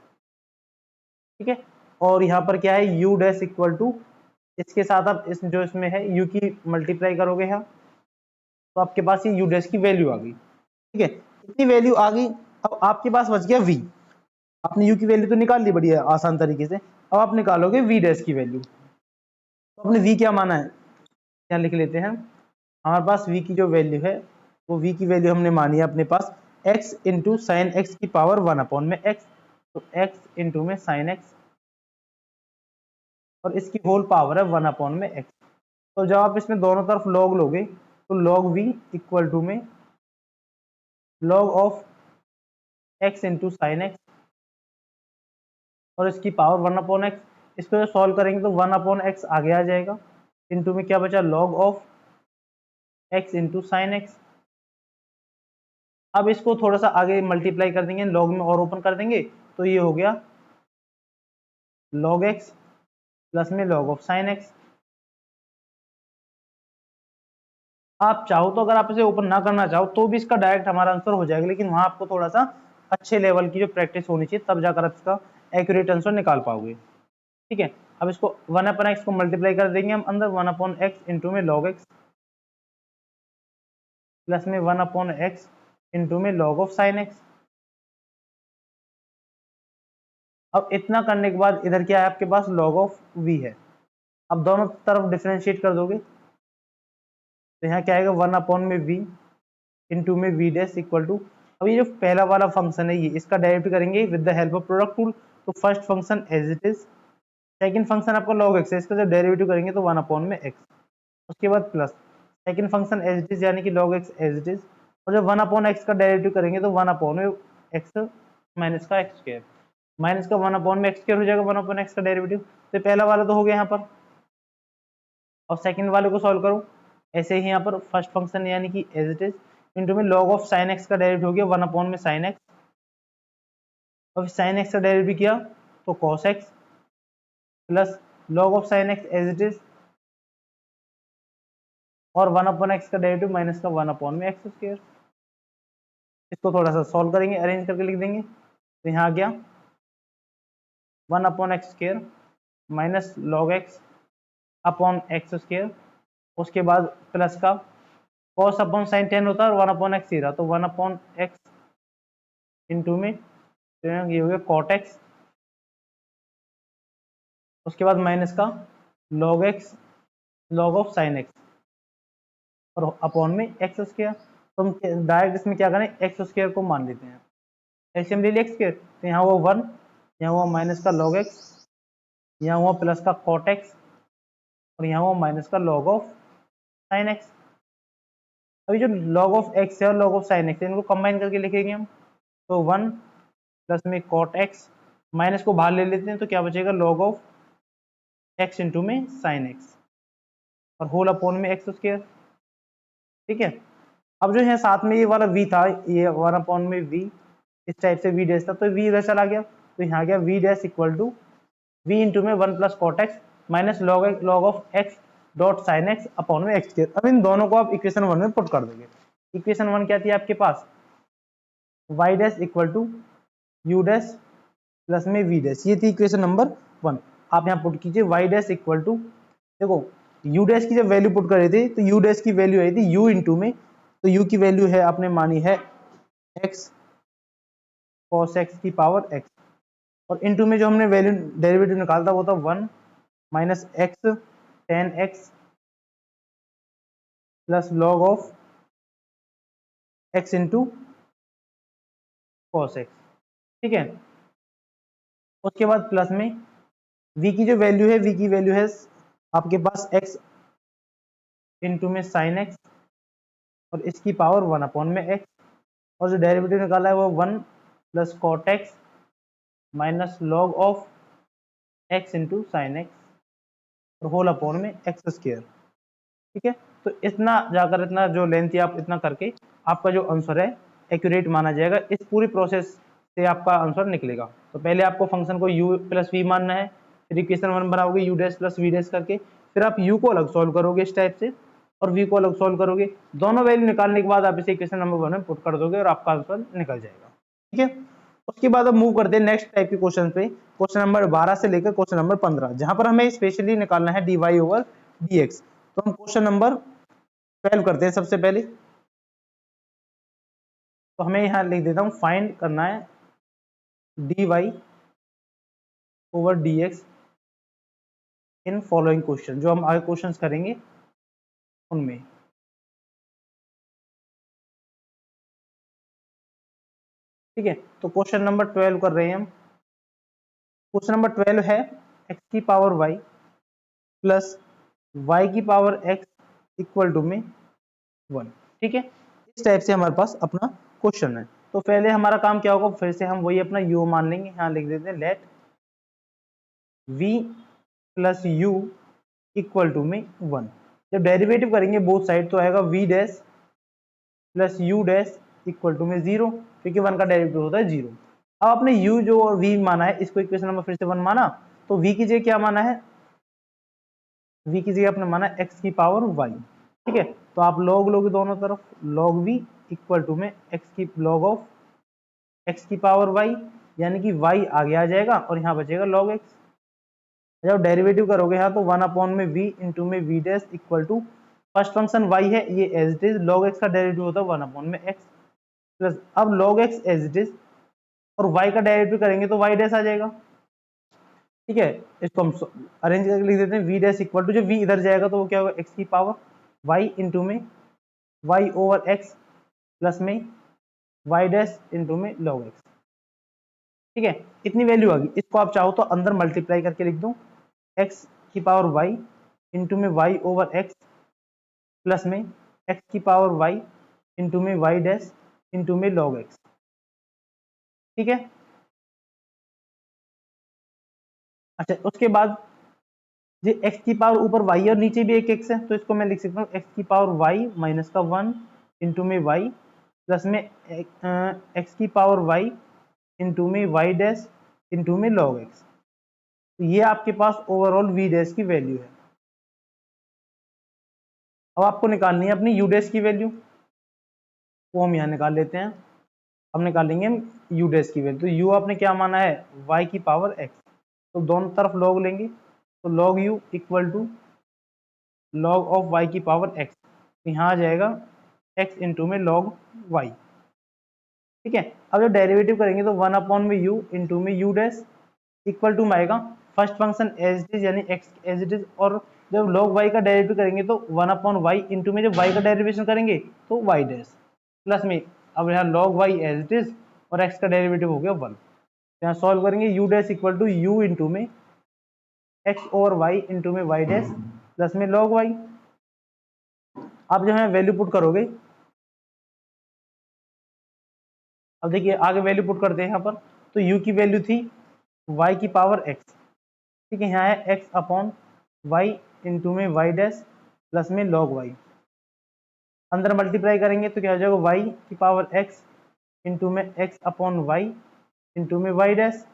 ठीक है, और यहाँ पर क्या है u डैश इक्वल टू, इसके साथ आप इस जो इसमें है u की मल्टीप्लाई करोगे यहाँ, तो आपके पास ये u डैश की वैल्यू आ गई। ठीक है, इतनी वैल्यू आ गई। अब आपके पास बच गया v, आपने u की वैल्यू तो निकाल ली बढ़िया आसान तरीके से, अब आप निकालोगे v डैश की वैल्यू। तो आपने v क्या माना है, यहाँ लिख लेते हैं, हमारे पास v की जो वैल्यू है वो v की वैल्यू हमने मानी है अपने पास x इंटू साइन एक्स की पावर 1 अपॉन में x, तो x इंटू में साइन एक्स और इसकी होल पावर है 1 अपॉन में x। तो जब आप इसमें दोनों तरफ log लोगे तो log v इक्वल टू में log of x into sine x और इसकी पावर 1 अपॉन एक्स, इसको जब सॉल्व करेंगे तो 1 अपॉन एक्स आगे आ जाएगा, इंटू में क्या बचा log of x into sine x. अब इसको थोड़ा सा आगे मल्टीप्लाई कर देंगे, log में और ओपन कर देंगे, तो ये हो गया log x प्लस में log ऑफ साइन एक्स। आप चाहो तो, अगर आप इसे ओपन ना करना चाहो तो भी इसका डायरेक्ट हमारा आंसर हो जाएगा, लेकिन वहां आपको थोड़ा सा अच्छे लेवल की जो प्रैक्टिस होनी चाहिए, तब जाकर आप इसका एक्यूरेट आंसर निकाल पाओगे। ठीक है। अब इसको 1/x को मल्टीप्लाई कर देंगे हम अंदर, 1/x इंटू में log x प्लस में 1/x इंटू में log ऑफ साइन x। अब इतना करने के बाद इधर क्या है आपके पास, log ऑफ v है। अब दोनों तरफ डिफरेंशिएट कर दोगे तो यहाँ क्या आएगा, 1/v इंटू में v डैश इक्वल टू, अब ये जो पहला वाला फंक्शन है ये इसका डेरिवेटिव करेंगे with the help of product rule. तो first function as it is, second function आपका log x है, इसका जब डेरिवेटिव करेंगे तो 1/x, उसके बाद plus second function as it is यानी कि log x as it is, और जब 1/x का डेरिवेटिव करेंगे तो 1/x माइनस का एक्स स्क्वायर, माइनस का 1/x स्क्वायर हो जाएगा 1/x का डेरिवेटिव। तो पहला वाला तो हो गया यहाँ पर, और सेकंड वाले को सॉल्व करो ऐसे ही यहाँ पर फर्स्ट फंक्शन यानी कि एज इट इज इंटू में log ऑफ साइन x का डेरिवेटिव हो गया 1/ साइन x, और साइन x का डेरिवेटिव किया तो cos x plus log of sine x as it is, और 1/x का डेरिवेटिव माइनस का 1/x स्क्वायर। इसको थोड़ा सा सॉल्व करेंगे, अरेंज करके लिख देंगे तो यहाँ आ गया 1/x square minus log x upon x square, उसके बाद प्लस का cos अपॉन साइन 10 होता है और 1/x ही रहा तो 1/x इंटू में तो ये हो गया cot x, उसके बाद माइनस का log x log of sine x और अपॉन में x स्क्वायर। तो हम डायरेक्ट इसमें क्या करें, x स्क्वायर को मान लेते हैं, एलसीएम ले लिया x स्क्वायर, तो यहाँ हुआ 1, यहाँ हुआ माइनस का log x, यहाँ हुआ प्लस का cot x और यहाँ हुआ माइनस का log ऑफ साइन x। अभी जो log ऑफ x है और log ऑफ साइन x है इनको कंबाइन करके लिखेंगे हम, तो 1 प्लस में cot x, माइनस को बाहर ले लेते हैं तो क्या बचेगा log ऑफ x इंटू में साइन x और होल अपॉन में x स्क्वायर। ठीक है। अब जो है साथ में ये वाला v था, ये 1/v इस टाइप से v डैश था तो v इधर चला गया तो यहाँ गया v dash equal to v into में 1 plus cot x minus log of x dot sine x upon में x स्क्वायर। अब इन दोनों को आप इक्वेशन 1 में पुट कर दोगे। इक्वेशन 1 क्या थी आपके पास, y dash equal to u dash plus में v डैश, ये थी इक्वेशन नंबर 1। आप यहाँ पुट कीजिए y डैश इक्वल टू, देखो u डैश की जब वैल्यू पुट कर रहे थे तो u डैश की वैल्यू आई थी u इंटू में, तो u की वैल्यू है आपने मानी है x cos x की पावर x, और इनटू में जो हमने वैल्यू डेरिवेटिव निकालता वो था 1 minus x ten x plus log of x into cos x। ठीक है। उसके बाद प्लस में v की जो वैल्यू है, v की वैल्यू है आपके पास x इंटू में साइन x और इसकी पावर 1/में x, और जो डेरिवेटिव निकाला है वो 1 plus cot x minus log of x into sine x और होल अपॉन में x स्क्वायर। ठीक है। तो इतना जाकर, इतना जो लेंथ है आप इतना करके आपका जो आंसर है एक्यूरेट माना जाएगा। इस पूरी प्रोसेस से आपका आंसर निकलेगा। तो पहले आपको फंक्शन को u प्लस वी मानना है, फिर इक्वेशन 1 बनाओगे u dash plus v dash करके, फिर आप u को अलग सॉल्व करोगे इस टाइप से और v को अलग सॉल्व करोगे। दोनों वैल्यू निकालने के बाद आप इसे इक्वेशन नंबर 1 में पुट कर दोगे और आपका आंसर निकल जाएगा। ठीक है। उसके बाद अब मूव करते हैं नेक्स्ट टाइप के क्वेश्चन पे, क्वेश्चन नंबर 12 से लेकर क्वेश्चन नंबर 15, जहां पर हमें स्पेशली निकालना है dy ओवर dx। तो हम क्वेश्चन नंबर 12 करते हैं सबसे पहले। तो हमें यहाँ लिख देता हूँ, फाइंड करना है dy over dx in following question, जो हम आगे क्वेश्चंस करेंगे उनमें। ठीक है। तो क्वेश्चन नंबर 12 कर रहे हैं हम। क्वेश्चन नंबर 12 है x की पावर y प्लस y की पावर x इक्वल टू में 1। ठीक है। इस टाइप से हमारे पास अपना क्वेश्चन है। तो पहले हमारा काम क्या होगा, फिर से हम वही अपना u मान लेंगे, यहाँ लिख देते हैं let v plus u equal to में 1। जब डेरिवेटिव करेंगे बोथ साइड तो आएगा v dash plus u dash equal to में 0, क्योंकि 1 का डेरिवेटिव होता है 0। अब आपने u जो v माना है इसको इक्वेशन नंबर फिर से 1 माना, तो v की जगह क्या माना है, v की जगह आपने माना x की पावर y। ठीक है। तो आप log लोगे दोनों तरफ, log v इक्वल टू में x की log ऑफ x की पावर y, यानी कि y आगे आ जाएगा और यहाँ बचेगा log x। जब डेरिवेटिव करोगे यहाँ तो 1/v इंटू में v dash equal to first function y है, ये as it is log x का डेरिवेटिव होता है 1/x प्लस अब log x as it is और y का डेरिवेटिव करेंगे तो y डैश आ जाएगा। ठीक है, इसको हम अरेंज करके लिख देते हैं v डैश इक्वल टू, जब v इधर जाएगा तो वो क्या होगा x की पावर y इंटू में y ओवर x प्लस में y डैश इंटू में log x। ठीक है, इतनी वैल्यू आ गई। इसको आप चाहो तो अंदर मल्टीप्लाई करके लिख दो x की पावर y इंटू में y ओवर x प्लस में x की पावर y इंटू में y डैश इंटू में log x। ठीक है, अच्छा उसके बाद ये x की पावर ऊपर y और नीचे भी एक x है तो इसको मैं लिख सकता हूँ x की पावर y माइनस का 1 इंटू में y प्लस में x की पावर y इंटू में y डैश इंटू में log x। तो ये आपके पास ओवरऑल v डैश की वैल्यू है। अब आपको निकालनी है अपनी u डैश की वैल्यू, वो हम यहाँ निकाल लेते हैं। हम निकालेंगे u डैश की वैल्यू, तो u आपने क्या माना है y की पावर x, तो दोनों तरफ log लेंगे तो log u equal to log of y की पावर x, यहाँ आ जाएगा x इंटू में log y। ठीक है, अब जब डेरिवेटिव करेंगे तो 1/u इंटू में u डैश इक्वल टू में आएगा first function as it is यानी x एज इट इज, और जब log y का डेरिवेटिव करेंगे तो 1/y इंटू में जब y का डेरिवेशन करेंगे तो y डैश प्लस में अब यहाँ log y as it is और x का डेरिवेटिव हो गया 1। यहाँ सॉल्व करेंगे u dash equal to u into में x ओवर y इंटू में y डैश प्लस में log y। आप जो है वैल्यू पुट करोगे, अब देखिए आगे वैल्यू पुट करते हैं यहाँ पर, तो u की वैल्यू थी y की पावर x। ठीक है, यहाँ है x अपॉन y इंटू में y डैश प्लस में log y। अंदर मल्टीप्लाई करेंगे तो क्या हो जाएगा y की पावर x इंटू में x अपॉन y इंटू में y डैश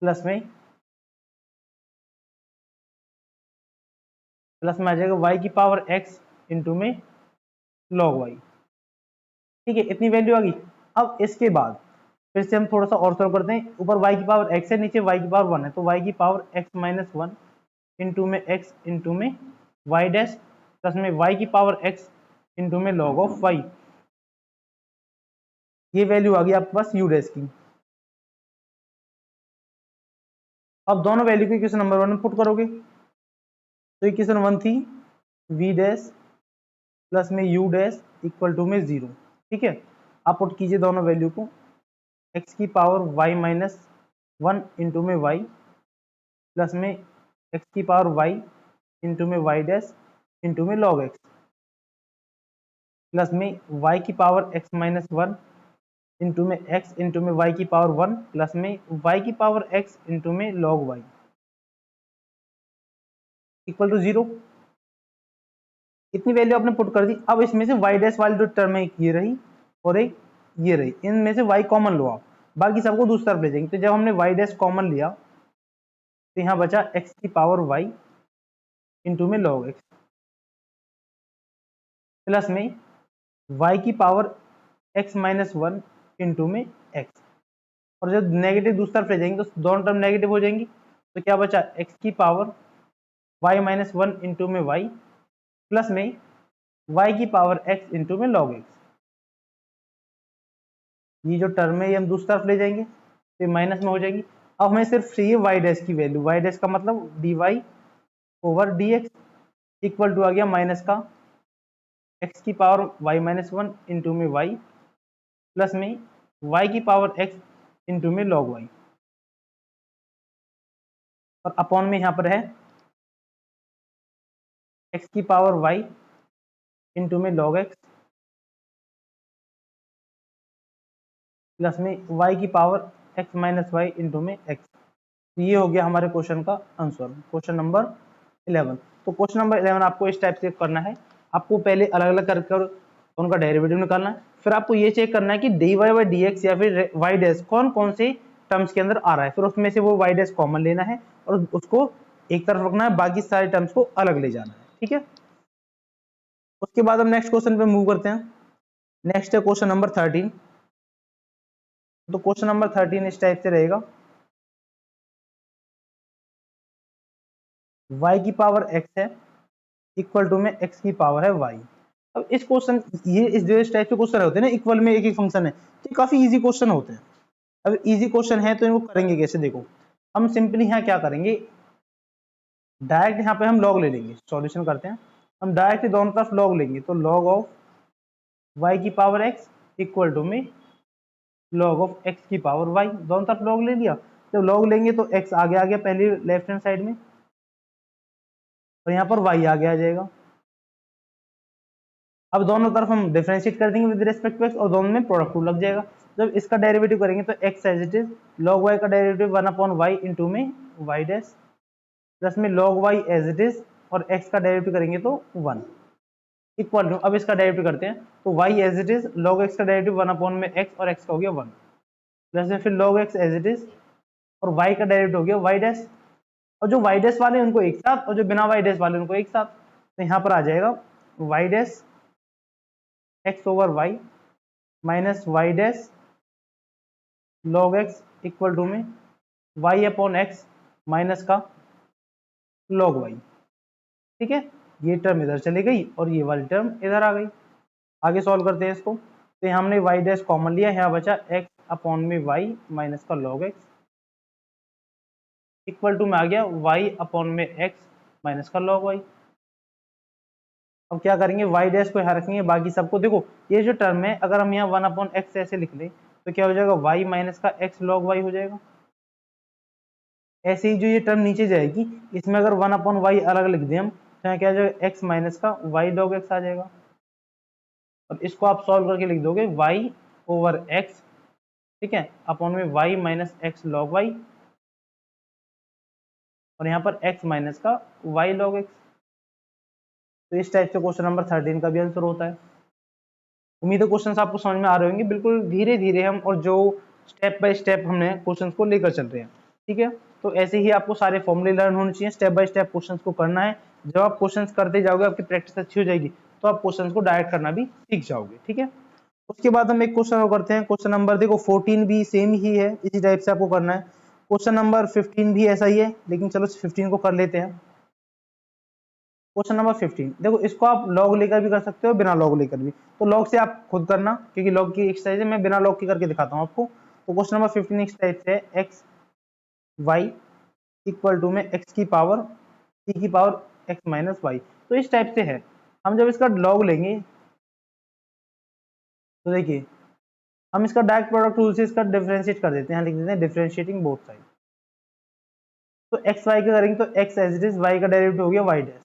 प्लस में आ जाएगा y की पावर x इंटू में log y। ठीक है, इतनी वैल्यू आ गई। अब इसके बाद फिर से हम थोड़ा सा और सॉल्व करते हैं। ऊपर y की पावर x है, नीचे y की पावर 1 है, तो y की पावर x माइनस 1 इंटू में x इंटू में y डैश प्लस में y की पावर x इंटू में log ऑफ y। ये वैल्यू आ गई आपके पास u डैश की। अब दोनों वैल्यू को इक्वेशन नंबर 1 में पुट करोगे तो इक्वेशन 1 थी v डैश प्लस में u डैश इक्वल टू में 0। ठीक है, आप पुट कीजिए दोनों वैल्यू को, x की पावर y माइनस 1 इंटू में y प्लस में x की पावर y इंटू में y डैश इंटू में log x प्लस में y की पावर x माइनस 1 इंटू में x इंटू में y की पावर 1 प्लस में y की पावर x इंटू में log y इक्वल टू 0। इतनी वैल्यू आपने पुट कर दी। अब इसमें से y डैश वाली जो टर्म है एक ये रही और एक ये रही, इनमें से y कॉमन लो आप, बाकी सबको दूसरी तरफ ले जाएंगे। तो जब हमने y डैश कॉमन लिया तो यहाँ बचा x की पावर y इंटू में log x प्लस में y की पावर x माइनस 1 इंटू में x, और जब नेगेटिव दूसरी तरफ ले जाएंगे तो दोनों टर्म नेगेटिव हो जाएंगी। तो क्या बचा x की पावर y माइनस 1 इंटू में y प्लस में y की पावर x इंटू में log x। ये जो टर्म है ये हम दूसरी तरफ ले जाएंगे तो ये माइनस में हो जाएगी। अब हमें सिर्फ चाहिए y डैश की वैल्यू, y डैश का मतलब dy over dx equal to आ गया माइनस का x की पावर y माइनस 1 इंटू में y प्लस में y की पावर x इंटू में log y, और अपॉन में यहाँ पर है x की पावर y इंटू में log x प्लस में y की power x minus y into में x। तो ये हो गया हमारे क्वेश्चन का आंसर, क्वेश्चन नंबर 11। तो क्वेश्चन नंबर 11 आपको इस टाइप से करना है। आपको पहले अलग अलग कर उनका डेरिवेटिव निकालना है, फिर आपको ये चेक करना है कि dy बाई डी एक्स या फिर y डैश कौन कौन से टर्म्स के अंदर आ रहा है, फिर उसमें से वो y डैश कॉमन लेना है और उसको एक तरफ रखना है, बाकी सारे टर्म्स को अलग ले जाना है। ठीक है, उसके बाद हम नेक्स्ट क्वेश्चन पे मूव करते हैं। नेक्स्ट है क्वेश्चन नंबर 13। तो क्वेश्चन नंबर 13 इस टाइप से रहेगा। y की पावर x है इक्वल टू में x की पावर है y। अब इस क्वेश्चन ये इस जो इस टाइप के क्वेश्चन होते हैं ना, इक्वल में एक एक फंक्शन है, तो काफी इजी क्वेश्चन होते हैं। अब इजी क्वेश्चन है तो इनको करेंगे कैसे, देखो हम सिंपली यहाँ क्या करेंगे, डायरेक्ट यहाँ पे हम लॉग ले लेंगे। सॉल्यूशन करते हैं, हम डायरेक्ट दोनों तरफ लॉग लेंगे, तो लॉग ऑफ y की पावर x इक्वल टू में लॉग ऑफ x की पावर y, दोनों तरफ लॉग ले लिया। जब लॉग लेंगे तो x आगे आ गया पहले लेफ्ट हैंड साइड में, और यहाँ पर y आगे आ जाएगा। अब दोनों तरफ हम डिफरेंशिएट कर देंगे विद रिस्पेक्ट टू x, और दोनों में प्रोडक्ट रूल लग जाएगा। जब इसका डेरिवेटिव करेंगे तो x as it is log y का डेरिवेटिव 1/y इंटू में y डैश प्लस में log y as it is, और x का डेरिवेटिव करेंगे तो 1 इक्वल टू, अब इसका डेरिवेटिव करते हैं तो y as it is log x का डेरिवेटिव 1 में x, और x का हो गया 1 प्लस में फिर log x as it is, और y का डेरिवेटिव हो गया y डैश, और जो y डैश वाले उनको एक साथ, और जो बिना y डैश वाले उनको एक साथ, तो यहाँ पर आ जाएगा y dash x over y minus y dash log x equal to में y अपॉन x माइनस का log y। ठीक है, ये टर्म इधर चली गई और ये वाली टर्म इधर आ गई। आगे सॉल्व करते हैं इसको, तो यहाँ हमने y डैश कॉमन लिया, यहाँ बचा x अपॉन में y माइनस का log x इक्वल टू में आ गया y अपॉन में x माइनस का log y। अब क्या करेंगे, y डैश को यहाँ रखेंगे, बाकी सबको देखो ये जो टर्म है अगर हम यहाँ 1/x ऐसे लिख लें तो क्या हो जाएगा, y माइनस का x log y हो जाएगा। ऐसे ही जो ये टर्म नीचे जाएगी इसमें अगर 1/y अलग लिख दें हम, तो यहाँ क्या आ जाएगा, x माइनस का y log x आ जाएगा। और इसको आप सॉल्व करके लिख दोगे y ओवर x, ठीक है, अपॉन में y minus x log y, और यहाँ पर x माइनस का y log x। तो इस टाइप से क्वेश्चन नंबर 13 का भी आंसर होता है। उम्मीद है क्वेश्चंस आपको समझ में आ रहे होंगे। बिल्कुल धीरे धीरे हम और जो स्टेप बाय स्टेप हमने क्वेश्चंस को लेकर चल रहे हैं, ठीक है। तो ऐसे ही आपको सारे फॉर्मूले लर्न होने चाहिए, स्टेप बाय स्टेप क्वेश्चंस को करना है। जब आप क्वेश्चंस करते जाओगे, आपकी प्रैक्टिस अच्छी हो जाएगी, तो आप क्वेश्चंस को डायरेक्ट करना भी सीख जाओगे, ठीक है। उसके बाद हम एक क्वेश्चन और करते हैं। क्वेश्चन नंबर देखो 14 भी सेम ही है, इसी टाइप से आपको करना है। क्वेश्चन नंबर 15 भी ऐसा ही है, लेकिन चलो 15 को कर लेते हैं। क्वेश्चन नंबर 15 देखो, इसको आप लॉग लेकर भी कर सकते हो, बिना लॉग लेकर भी। तो लॉग से आप खुद करना, क्योंकि लॉग की एक्सरसाइज है, मैं बिना लॉग की करके दिखाता हूँ आपको। तो क्वेश्चन नंबर 15 इस टाइप से है, एक्स वाई इक्वल टू में एक्स की पावर सी की पावर एक्स माइनस वाई। तो इस टाइप से है। हम जब इसका लॉग लेंगे तो देखिए हम इसका डायरेक्ट प्रोडक्ट रूल से इसका डिफरेंशिएट कर देते हैं, लिख देते हैं डिफरेंशिएटिंग बोथ साइड। तो एक्स वाई का करेंगे तो x as it is, y का डेरिवेटिव हो गया वाई डैश,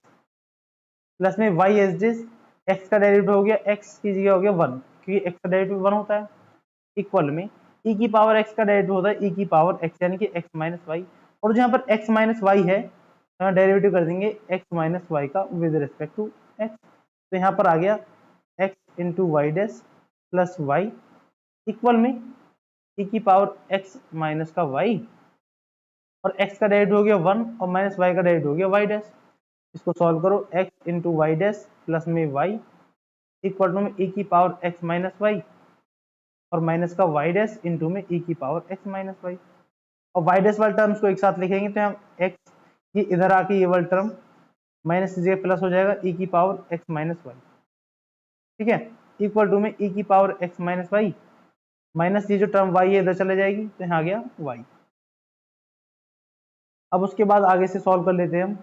प्लस में y as it is, x का डेरिवेटिव हो गया x की जगह हो गया 1, क्योंकि x का डेरिवेटिव 1 होता है, इक्वल में e की पावर x का डेरिवेटिव होता है e की पावर x, यानी कि x माइनस वाई। और जहाँ पर x माइनस वाई है, यहाँ डेरिवेटिव कर देंगे x माइनस वाई का विद रिस्पेक्ट टू x। तो यहाँ पर आ गया x into y dash plus y equal में e की पावर x माइनस का y, और x का डेरिवेटिव हो गया 1, और माइनस y का डेरिवेटिव हो गया y डैश। इसको सॉल्व करो, x into y dash plus में y इक्वल टू में e की पावर x माइनस वाई, और माइनस का y डैश इंटू में e की पावर x माइनस वाई। और y डैश वाले टर्म्स को एक साथ लिखेंगे तो हम x ये इधर आके ये वाला टर्म माइनस से प्लस हो जाएगा e की पावर x माइनस वाई, ठीक है, इक्वल टू में e की power x minus y, minus ये जो टर्म y है इधर चले जाएगी, तो यहाँ आ गया y। अब उसके बाद आगे से सॉल्व कर लेते हैं हम।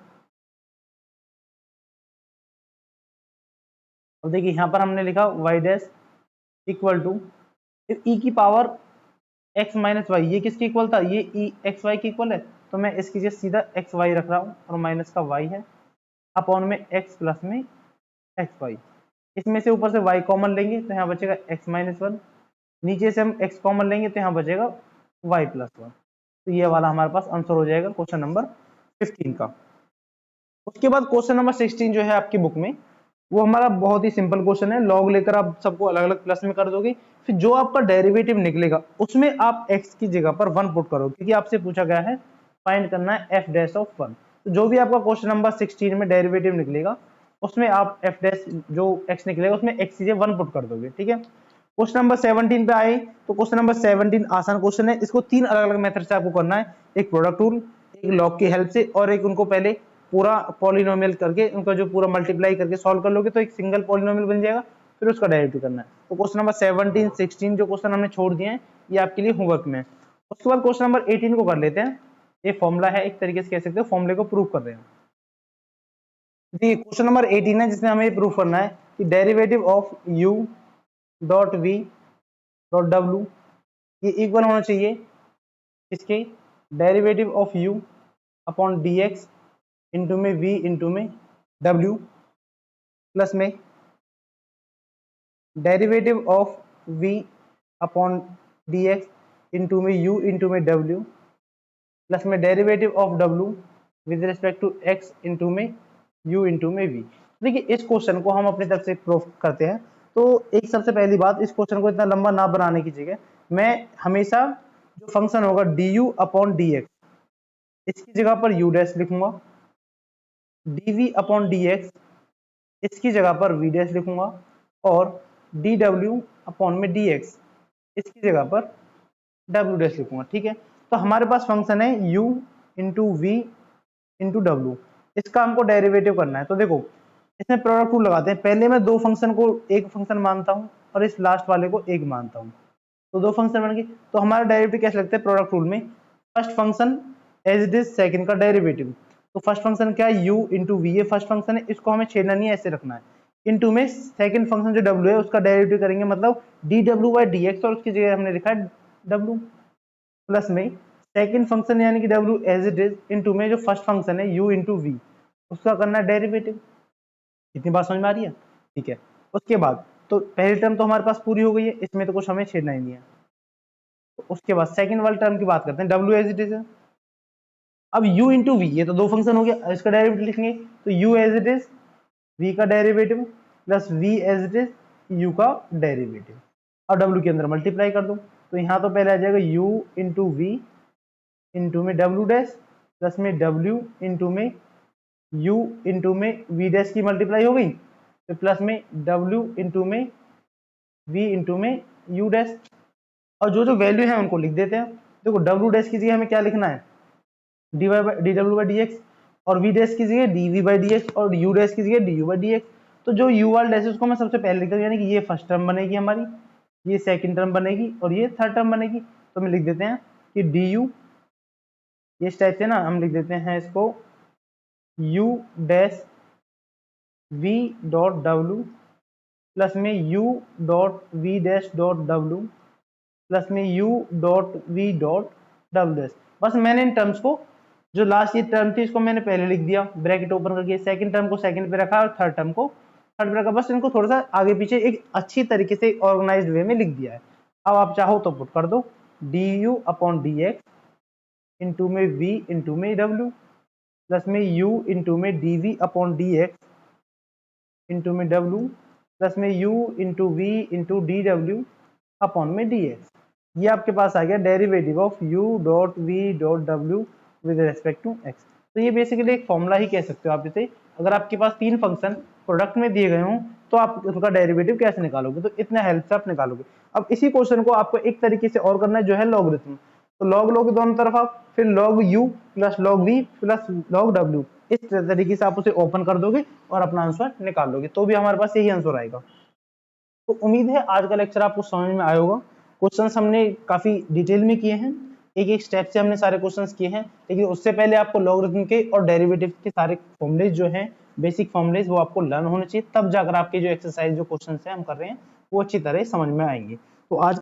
अब देखिए यहाँ पर हमने लिखा y dash equal to e की पावर x माइनस वाई, ये किसके इक्वल था, ये e एक्स वाई के इक्वल है, तो मैं इसकी जगह सीधा एक्स वाई रख रहा हूँ, और माइनस का y है अपॉन में x प्लस में एक्स वाई। इसमें से ऊपर से y कॉमन लेंगे तो यहाँ बचेगा x माइनस 1, नीचे से हम x कॉमन लेंगे तो यहाँ बचेगा y प्लस 1। तो ये वाला हमारे पास आंसर हो जाएगा क्वेश्चन नंबर 15 का। उसके बाद क्वेश्चन नंबर 16 जो है आपकी बुक में, वो हमारा बहुत ही सिंपल क्वेश्चन है। लॉग लेकर आप सबको अलग अलग प्लस में कर दोगे, फिर जो आपका डेरिवेटिव निकलेगा उसमें आप x की जगह पर 1 पुट करो, क्योंकि आपसे पूछा गया है फाइंड करना है f डैश ऑफ 1। तो जो भी आपका क्वेश्चन नंबर 16 में डेरिवेटिव निकलेगा उसमें आप f डैश जो x निकलेगा उसमें x की जगह 1 पुट कर दोगे, ठीक है। क्वेश्चन नंबर 17 पे आए तो क्वेश्चन नंबर 17 आसान क्वेश्चन है। इसको 3 अलग अलग मेथड से आपको करना है, एक प्रोडक्ट रूल, एक लॉग की हेल्प से, और एक उनको पहले पूरा पॉलिनोमियल करके उनका जो पूरा मल्टीप्लाई करके सॉल्व कर लोगे तो एक सिंगल पॉलिनोमियल बन जाएगा, फिर उसका डेरिवेटिव करना है। तो क्वेश्चन नंबर 17, 16 जो क्वेश्चन हमने छोड़ दिए हैं ये आपके लिए होमवर्क में है। उसके बाद क्वेश्चन नंबर 18 को कर लेते हैं। ये फॉर्मूला है, एक तरीके से कह सकते हो फॉर्मूले को प्रूव कर रहे हैं। देखिए क्वेश्चन नंबर 18 है जिसमें हमें प्रूव करना है कि derivative of u dot v dot w ये इक्वल होना चाहिए इसके derivative of u upon dx into में v इंटू में w प्लस में derivative of v upon dx into में u इंटू में w प्लस में derivative of w with respect to x into में u इंटू में v। देखिए इस क्वेश्चन को हम अपनी तरफ से प्रूफ करते हैं। तो एक सबसे पहली बात, इस क्वेश्चन को इतना लंबा ना बनाने की जगह मैं हमेशा जो फंक्शन होगा du अपॉन dx इसकी जगह पर u डैश लिखूंगा, dv अपॉन dx इसकी जगह पर v डैश लिखूंगा और dw अपॉन में dx इसकी जगह पर w डैश लिखूंगा। ठीक है, तो हमारे पास फंक्शन है u into v into w, इसका हमको डेरिवेटिव करना है। तो देखो इसमें प्रोडक्ट रूल लगाते हैं। पहले मैं दो फंक्शन को एक फंक्शन मानता हूं और इस लास्ट वाले को एक मानता हूं, तो दो फंक्शन बन गए। तो हमारा डेरिवेटिव कैसे लगता है प्रोडक्ट रूल में, first function as it is second का डेरिवेटिव। तो फर्स्ट फंक्शन क्या है u इंटू वी, ये फर्स्ट फंक्शन है, इसको हमें छेड़ना नहीं है, ऐसे रखना है। इंटू में सेकंड फंक्शन जो w है उसका डेरिवेटिव करेंगे, मतलब dw बाई dx और उसकी जगह हमने लिखा है w प्लस में सेकंड फंक्शन यानी कि w as it is into में जो फर्स्ट फंक्शन है u इंटू वी उसका करना है डेरिवेटिव। इतनी बात समझ में आ रही है? ठीक है, उसके बाद तो पहली टर्म तो हमारे पास पूरी हो गई है, इसमें तो कुछ हमें छेड़ना ही नहीं है। तो उसके बाद सेकंड वाली टर्म की बात करते हैं, w एज इट इज है। अब u इंटू वी, ये तो दो फंक्शन हो गया, इसका डेरिवेटिव लिखेंगे तो u as it is v का derivative plus v as it is u का डेरिवेटिव। अब w के अंदर मल्टीप्लाई कर दो, तो यहाँ तो पहले आ जाएगा u इंटू वी इंटू में w डैश प्लस में w इंटू में u इंटू में v डैश की मल्टीप्लाई हो गई, तो प्लस में w इंटू में v इंटू में u डैश। और जो जो वैल्यू है उनको लिख देते हैं। देखो w डैश की जगह हमें क्या लिखना है, dy dw बाई dx, और v डैश की जगह dv बाई dx और u डैश की जगह du बाई dx। तो जो u वाला डैश है उसको मैं सबसे पहले लिखता हूँ, यानी कि ये फर्स्ट टर्म बनेगी हमारी, ये सेकंड टर्म बनेगी और ये थर्ड टर्म बनेगी। तो हम लिख देते हैं कि du, ये इस टाइप से ना हम लिख देते हैं इसको u dash v dot w plus में u dot v dash dot w plus में u dot v dot w dash. बस मैंने इन टर्म्स को, जो लास्ट ये टर्म थी इसको मैंने पहले लिख दिया ब्रैकेट ओपन करके, सेकंड टर्म को सेकंड पे रखा और थर्ड टर्म को थर्ड पे रखा। बस इनको थोड़ा सा आगे पीछे एक अच्छी तरीके से ऑर्गेनाइज्ड वे में लिख दिया है। अब आप चाहो तो पुट कर दो du अपॉन dx इंटू में v इंटू में w प्लस में u इंटू में dv अपॉन dx इंटू में w प्लस में u into v into dw upon में dx। ये आपके पास आ गया derivative of u dot v dot w with respect to x। तो ये बेसिकली एक फॉर्मूला ही कह सकते हो आप इसे। अगर आपके पास तीन फंक्शन प्रोडक्ट में दिए गए हों तो आप उसका डेरिवेटिव कैसे निकालोगे, तो इतना हेल्प से आप निकालोगे। अब इसी क्वेश्चन को आपको एक तरीके से और करना है जो है लॉगरिथम। तो लॉग लोगे दोनों तरफ आप, फिर log u plus log v plus log w, इस तरीके से आप उसे ओपन कर दोगे और अपना आंसर निकाल लोगे, तो भी हमारे पास यही आंसर आएगा। तो उम्मीद है आज का लेक्चर आपको समझ में आया होगा। क्वेश्चंस हमने काफी डिटेल में किए हैं, एक एक स्टेप से हमने सारे क्वेश्चंस किए हैं, लेकिन उससे पहले आपको लॉगरिथम के और डेरिवेटिव के सारे फॉर्मूलेज जो हैं, बेसिक फॉर्मूलेज, वो आपको लर्न होने चाहिए, तब जाकर आपके जो एक्सरसाइज जो क्वेश्चंस हैं हम कर रहे हैं वो अच्छी तरह समझ में आएंगे। तो आज